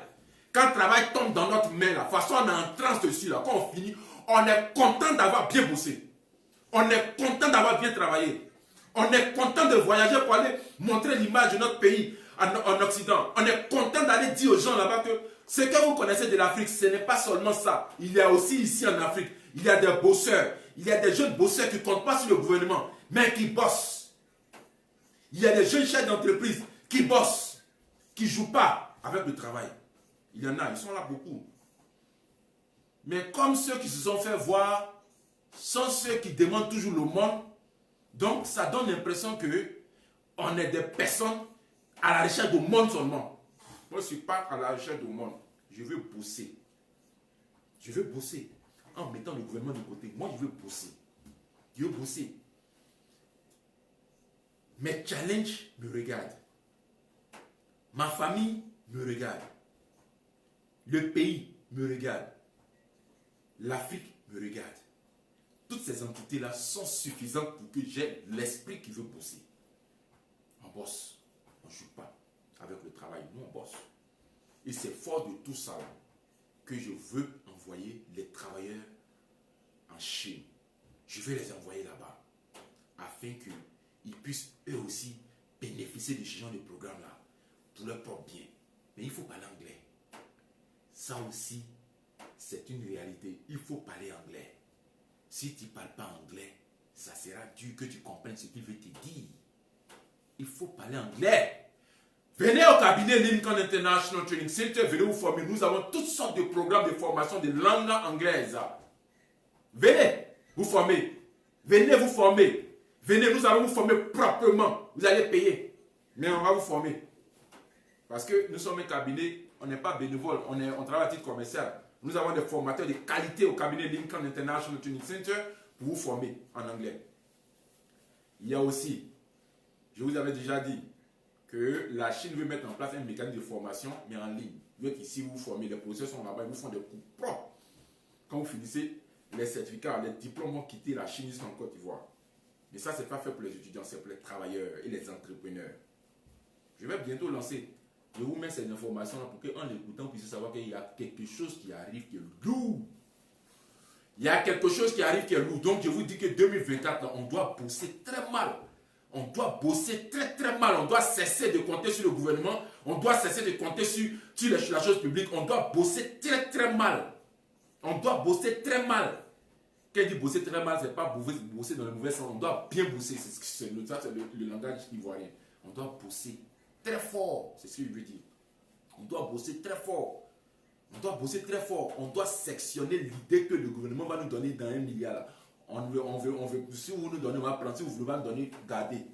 Quand le travail tombe dans notre main, là, de toute façon, on est en transe dessus. Là. Quand on finit, on est content d'avoir bien bossé. On est content d'avoir bien travaillé. On est content de voyager pour aller montrer l'image de notre pays en Occident. On est content d'aller dire aux gens là-bas que ce que vous connaissez de l'Afrique, ce n'est pas seulement ça. Il y a aussi ici en Afrique, il y a des bosseurs. Il y a des jeunes bosseurs qui ne comptent pas sur le gouvernement, mais qui bossent. Il y a des jeunes chefs d'entreprise qui bossent, qui ne jouent pas avec le travail. Il y en a, ils sont là beaucoup. Mais comme ceux qui se sont fait voir sont ceux qui demandent toujours le monde, donc ça donne l'impression que on est des personnes à la recherche du monde seulement. Moi, je ne suis pas à la recherche du monde. Je veux bosser. Je veux bosser. En mettant le gouvernement de côté, moi, je veux bosser. Je veux bosser. Mes challenges me regardent. Ma famille me regarde. Le pays me regarde. L'Afrique me regarde. Toutes ces entités-là sont suffisantes pour que j'ai l'esprit qui veut bosser. On bosse. On ne joue pas avec le travail. Nous, on bosse. Et c'est fort de tout ça là, que je veux envoyer les travailleurs en Chine. Je vais les envoyer là-bas afin qu'ils puissent eux aussi bénéficier de ce genre de programme-là pour leur propre bien. Mais il faut parler anglais. Ça aussi, c'est une réalité. Il faut parler anglais. Si tu ne parles pas anglais, ça sera dur que tu comprennes ce qu'il veut te dire. Il faut parler anglais. Venez au cabinet Lincoln International Training Center, venez vous former. Nous avons toutes sortes de programmes de formation de langue anglaise. Venez vous former. Venez vous former. Venez, nous allons vous former proprement. Vous allez payer. Mais on va vous former. Parce que nous sommes un cabinet, on n'est pas bénévole, on travaille à titre commercial. Nous avons des formateurs de qualité au cabinet Lincoln International Training Center pour vous former en anglais. Il y a aussi, je vous avais déjà dit, que la Chine veut mettre en place un mécanisme de formation, mais en ligne. Ils veulent qu'ici vous vous formez, les professeurs sont là-bas, ils vous font des cours propres. Quand vous finissez, les certificats, les diplômes vont quitter la Chine jusqu'en Côte d'Ivoire. Mais ça, ce n'est pas fait pour les étudiants, c'est pour les travailleurs et les entrepreneurs. Je vais bientôt lancer. Je vous mets ces informations-là pour qu'en l'écoutant, vous puissiez savoir qu'il y a quelque chose qui arrive qui est lourd. Il y a quelque chose qui arrive qui est lourd. Donc, je vous dis que 2024, on doit bosser très mal. On doit bosser très très mal. On doit cesser de compter sur le gouvernement. On doit cesser de compter sur la chose publique. On doit bosser très très mal. On doit bosser très mal. Quand il dit bosser très mal, ce n'est pas bosser dans le mauvais sens. On doit bien bosser. C'est le langage ivoirien. On doit bosser très fort. C'est ce que je veux dire. On doit bosser très fort. On doit bosser très fort. On doit sectionner l'idée que le gouvernement va nous donner dans 1 milliard. Là. On veut, si vous nous donnez, on va prendre. Si vous voulez nous donner, gardez.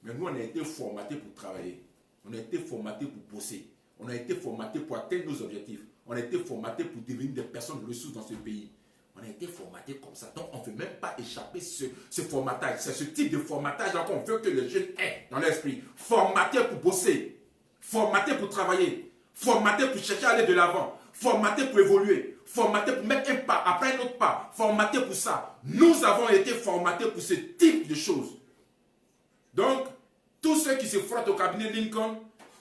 Mais nous, on a été formatés pour travailler. On a été formatés pour bosser. On a été formatés pour atteindre nos objectifs. On a été formatés pour devenir des personnes ressources dans ce pays. On a été formatés comme ça. Donc, on ne veut même pas échapper ce formatage. C'est ce type de formatage qu'on veut que les jeunes aient dans l'esprit. Formatés pour bosser. Formatés pour travailler. Formatés pour chercher à aller de l'avant. Formatés pour évoluer. Formatés pour mettre un pas après un autre pas. Formatés pour ça. Nous avons été formatés pour ce type de choses. Donc, tous ceux qui se frottent au cabinet Lincoln,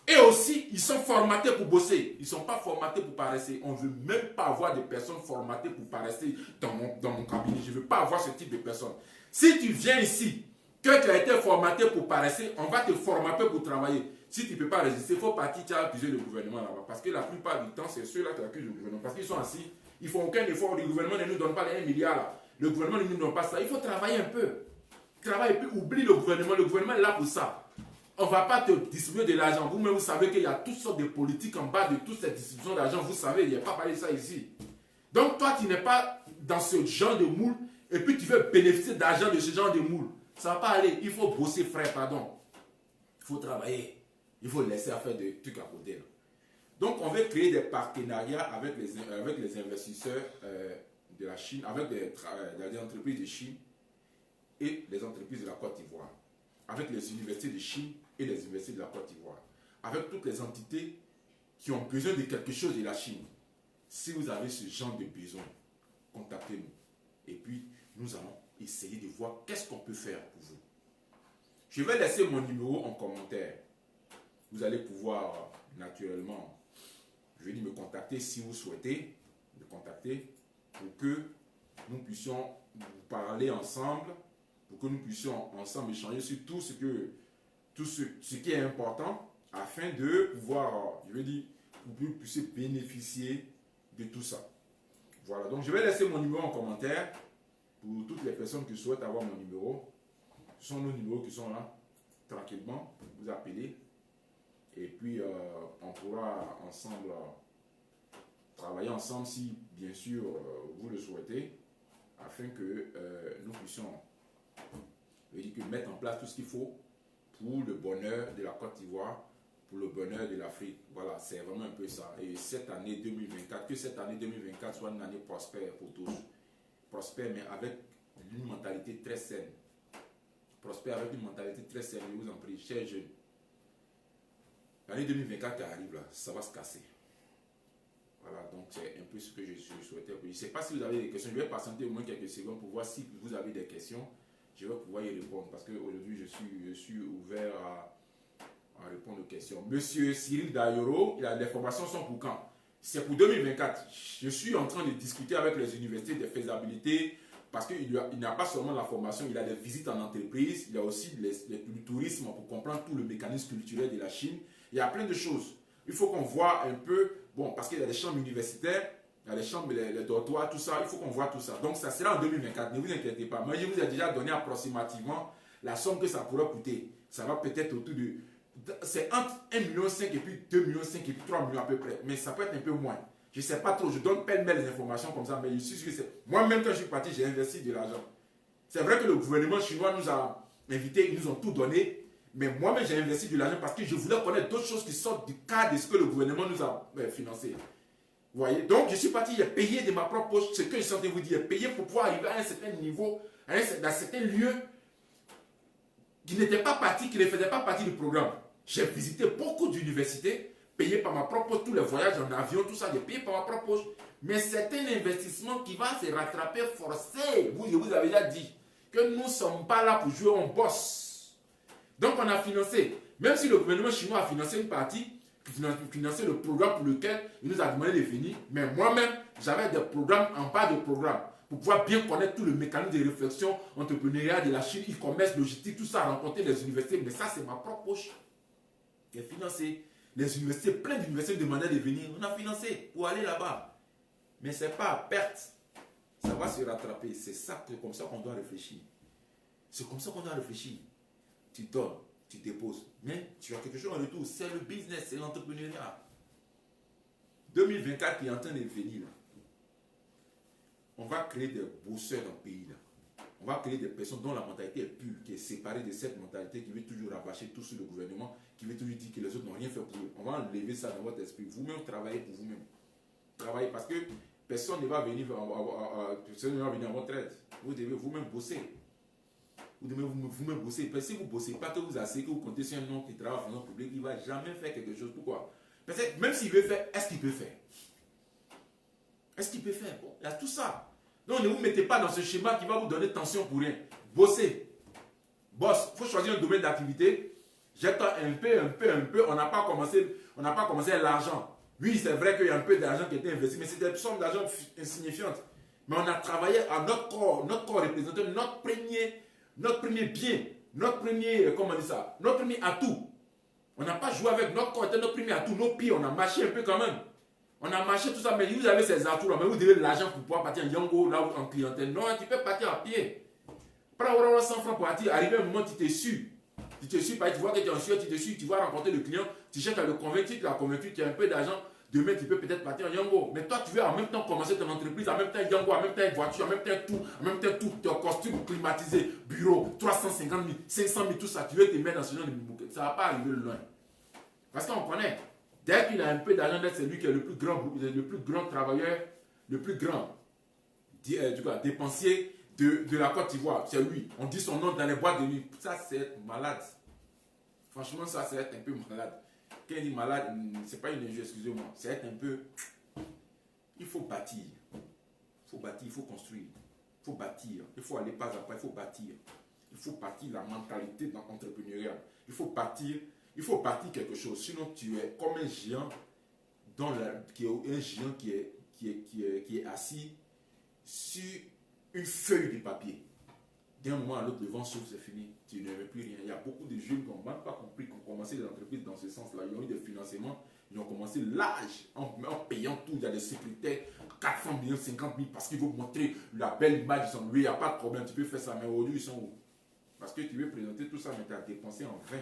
et aussi, ils sont formatés pour bosser. Ils ne sont pas formatés pour paresser. On ne veut même pas avoir des personnes formatées pour paresser dans mon cabinet. Je ne veux pas avoir ce type de personnes. Si tu viens ici, que tu as été formaté pour paresser, on va te formater pour travailler. Si tu ne peux pas résister, il faut partir, tu as accusé le gouvernement là-bas. Parce que la plupart du temps, c'est ceux-là qui accusent le gouvernement. Parce qu'ils sont assis, ils ne font aucun effort. Le gouvernement ne nous donne pas les 1 milliard là. Le gouvernement ne nous donne pas ça. Il faut travailler un peu. Travaille et puis oublie le gouvernement. Le gouvernement est là pour ça. On ne va pas te distribuer de l'argent. Vous-même, vous savez qu'il y a toutes sortes de politiques en bas de toute cette distribution d'argent. Vous savez, il n'y a pas parlé de ça ici. Donc, toi, tu n'es pas dans ce genre de moule et puis tu veux bénéficier d'argent de ce genre de moule. Ça ne va pas aller. Il faut bosser, frère, pardon. Il faut travailler. Il faut laisser faire des trucs à côté. Là. Donc, on veut créer des partenariats avec les investisseurs de la Chine, avec des entreprises de Chine et les entreprises de la Côte d'Ivoire, avec les universités de Chine et les universités de la Côte d'Ivoire, avec toutes les entités qui ont besoin de quelque chose de la Chine. Si vous avez ce genre de besoin, contactez-nous. Et puis, nous allons essayer de voir qu'est-ce qu'on peut faire pour vous. Je vais laisser mon numéro en commentaire. Vous allez pouvoir, naturellement, je vais dire me contacter si vous souhaitez me contacter pour que nous puissions vous parler ensemble, pour que nous puissions ensemble échanger sur tout ce qui est important afin de pouvoir, je veux dire, pour que vous puissiez bénéficier de tout ça. Voilà, donc je vais laisser mon numéro en commentaire pour toutes les personnes qui souhaitent avoir mon numéro. Ce sont nos numéros qui sont là. tranquillement vous appeler. Et puis, on pourra ensemble travailler ensemble si, bien sûr, vous le souhaitez, afin que nous puissions mettre en place tout ce qu'il faut pour le bonheur de la Côte d'Ivoire, pour le bonheur de l'Afrique. Voilà, c'est vraiment un peu ça. Et cette année 2024, que cette année 2024 soit une année prospère pour tous. Prospère, mais avec une mentalité très saine. Prospère avec une mentalité très saine, je vous en prie, chers jeunes. L'année 2024 qui arrive là, ça va se casser. Voilà, donc c'est un peu ce que je souhaitais. Je ne sais pas si vous avez des questions. Je vais patienter au moins quelques secondes pour voir si vous avez des questions. Je vais pouvoir y répondre parce qu'aujourd'hui, je suis ouvert à répondre aux questions. Monsieur Cyril Dayoro, les formations sont pour quand? C'est pour 2024. Je suis en train de discuter avec les universités de faisabilité parce qu'il n'y a pas seulement la formation, il y a des visites en entreprise, il y a aussi le tourisme pour comprendre tout le mécanisme culturel de la Chine. Il y a plein de choses. Il faut qu'on voit un peu, bon, parce qu'il y a des chambres universitaires, il y a les chambres, les dortoirs, tout ça, il faut qu'on voit tout ça. Donc ça sera en 2024, ne vous inquiétez pas. Moi, je vous ai déjà donné approximativement la somme que ça pourrait coûter. Ça va peut-être autour de... C'est entre 1,5 million et puis 2,5 millions et puis 3 millions à peu près. Mais ça peut être un peu moins. Je ne sais pas trop, je donne pêle-mêle les informations comme ça, mais je suis sûr que c'est... Moi-même, quand je suis parti, j'ai investi de l'argent. C'est vrai que le gouvernement chinois nous a invités, ils nous ont tout donné. Mais moi-même, j'ai investi de l'argent parce que je voulais connaître d'autres choses qui sortent du cadre de ce que le gouvernement nous a financé. Vous voyez? Donc, je suis parti, j'ai payé de ma propre poche ce que je sentais vous dire. Payer pour pouvoir arriver à un certain niveau, dans certains lieux qui n'étaient pas partis, qui ne faisaient pas partie du programme. J'ai visité beaucoup d'universités, payé par ma propre poche, tous les voyages en avion, tout ça, j'ai payé par ma propre poche. Mais c'est un investissement qui va se rattraper forcé. Je vous avais déjà dit que nous ne sommes pas là pour jouer, on bosse. Donc on a financé, même si le gouvernement chinois a financé une partie, financé le programme pour lequel il nous a demandé de venir, mais moi-même, j'avais des programmes en bas de programme pour pouvoir bien connaître tout le mécanisme de réflexion entrepreneuriale de la Chine, e-commerce, logistique, tout ça, rencontrer les universités. Mais ça, c'est ma propre poche qui a financé. Les universités, plein d'universités me demandaient de venir. On a financé pour aller là-bas. Mais ce n'est pas à perte. Ça va se rattraper. C'est ça, comme ça qu'on doit réfléchir. C'est comme ça qu'on doit réfléchir. Tu donnes, tu déposes. Mais tu as quelque chose en retour. C'est le business, c'est l'entrepreneuriat. 2024 qui est en train de venir. Là. On va créer des bosseurs dans le pays. Là. On va créer des personnes dont la mentalité est pure, qui est séparée de cette mentalité qui veut toujours rabâcher tout sur le gouvernement, qui veut toujours dire que les autres n'ont rien fait pour eux. On va enlever ça dans votre esprit. Vous-même, travaillez pour vous-même. Travaillez parce que personne ne va venir à votre aide. Vous devez vous-même bosser. Vous devez vous-même bosser. Parce que si vous ne bossez pas, que vous asseyez, que vous comptez sur un homme qui travaille en fonction publique, il ne va jamais faire quelque chose. Pourquoi? Parce que même s'il veut faire, est-ce qu'il peut faire? Est-ce qu'il peut faire? Bon, il y a tout ça. Donc ne vous mettez pas dans ce schéma qui va vous donner tension pour rien. Bossez. Boss. Il faut choisir un domaine d'activité. Jette un peu. On n'a pas commencé l'argent. Oui, c'est vrai qu'il y a un peu d'argent qui a été investi, mais c'est des sommes d'argent insignifiantes. Mais on a travaillé à notre corps. Notre corps représentait notre premier bien. Notre premier atout. On n'a pas joué avec notre corps, c'était notre premier atout. Nos pieds, on a marché un peu quand même. On a marché tout ça, mais vous avez ces atouts là, mais vous devez de l'argent pour pouvoir partir en Yango, là, en clientèle. Non, tu peux partir à pied. Prends 100 francs pour partir, arriver à un moment, tu te suis. Tu vois que tu es en sueur, tu te suis, tu vas rencontrer le client, tu cherches à le convaincre, tu l'as convaincu, tu as un peu d'argent. Demain, tu peux peut-être partir en Yango. Mais toi, tu veux en même temps commencer ton entreprise, en même temps Yango, en même temps voiture, en même temps tout, ton costume climatisé, bureau, 350 000, 500 000, tout ça. Tu veux te mettre dans ce genre de bouquet. Ça ne va pas arriver loin. Parce qu'on connaît. Dès qu'il a un peu d'argent, c'est lui qui est le plus grand travailleur, le plus grand dépensier de la Côte d'Ivoire. C'est lui. On dit son nom dans les boîtes de nuit. Ça, c'est être malade. Franchement, ça, c'est être un peu malade. Quand il dit malade, ce n'est pas une injure, excusez-moi. C'est être un peu... Il faut bâtir. Il faut construire. Il faut bâtir. Il faut aller pas à pas, il faut bâtir. Il faut bâtir la mentalité dans l'entrepreneuriat. Il faut bâtir quelque chose. Sinon, tu es comme un géant qui est assis sur une feuille de papier. D'un moment à l'autre, le vent souffle, c'est fini. Tu ne veux plus rien. Il y a beaucoup de jeunes qui n'ont même pas compris, qui ont commencé des entreprises dans ce sens-là. Ils ont eu des financements. Ils ont commencé l'âge en payant tout. Il y a des sécuritaires, 400 millions, 50 000 parce qu'ils veulent montrer la belle image. Ils sont, oui, il n'y a pas de problème, tu peux faire ça. Mais aujourd'hui, ils sont où? Parce que tu veux présenter tout ça, mais tu as dépensé en vain.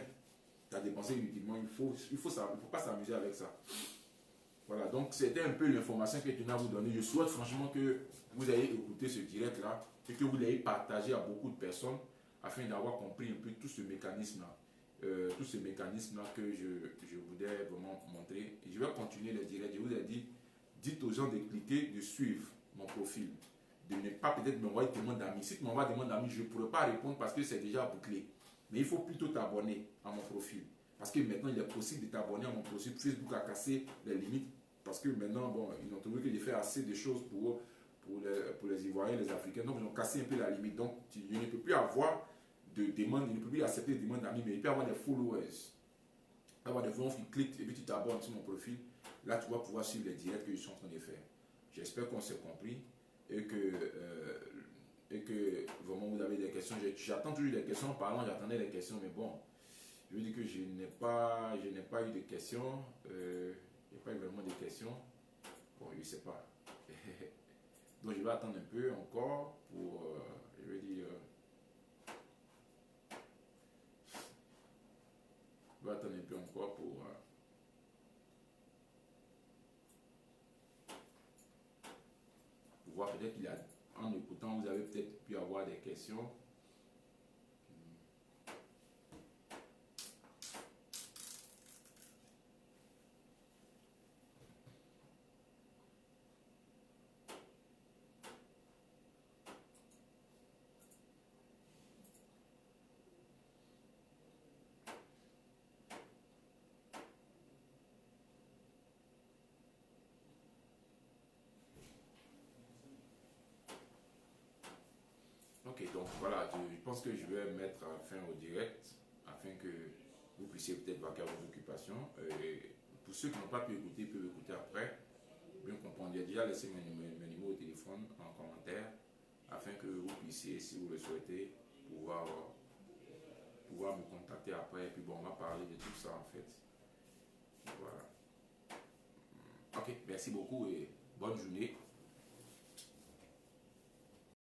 Tu as dépensé inutilement. Il faut pas s'amuser avec ça. Voilà, donc c'était un peu l'information que je tenais à vous donner. Je souhaite franchement que vous ayez écouté ce direct-là et que vous l'ayez partagé à beaucoup de personnes afin d'avoir compris un peu tout ce mécanisme-là. Tout ce mécanisme-là que je voulais vraiment montrer. Et je vais continuer le direct. Je vous ai dit, dites aux gens de cliquer, de suivre mon profil. De ne pas peut-être m'envoyer des demandes d'amis. Si tu m'envoies des demandes d'amis, je ne pourrai pas répondre parce que c'est déjà bouclé. Mais il faut plutôt t'abonner à mon profil. Parce que maintenant, il est possible de t'abonner à mon profil. Facebook a cassé les limites. Parce que maintenant, bon, ils ont trouvé que j'ai fait assez de choses pour les Ivoiriens, les Africains. Donc, ils ont cassé un peu la limite. Donc, je ne peux plus avoir de demandes, il ne peut plus accepter des demandes d'amis, mais il peut avoir des followers. Avoir des followers qui cliquent et puis tu t'abonnes sur mon profil. Là, tu vas pouvoir suivre les directs que je suis en train de faire. J'espère qu'on s'est compris et que vraiment vous avez des questions. J'attends toujours des questions. En parlant, j'attendais des questions, mais bon, je veux dire que je n'ai pas eu de questions. Il n'y a pas eu vraiment de questions. Bon, je ne sais pas. Donc, je vais attendre un peu encore pour, je veux dire, je vais attendre un peu encore pour voir peut-être qu'il a, en écoutant, vous avez peut-être pu avoir des questions. Ok, donc voilà, je pense que je vais mettre fin au direct afin que vous puissiez peut-être vaquer à vos occupations. Pour ceux qui n'ont pas pu écouter, peuvent écouter après. Bien comprendre, il y a déjà laissé mon numéro de téléphone en commentaire afin que vous puissiez, si vous le souhaitez, pouvoir me contacter après. Et puis bon, on va parler de tout ça en fait. Voilà. Ok, merci beaucoup et bonne journée.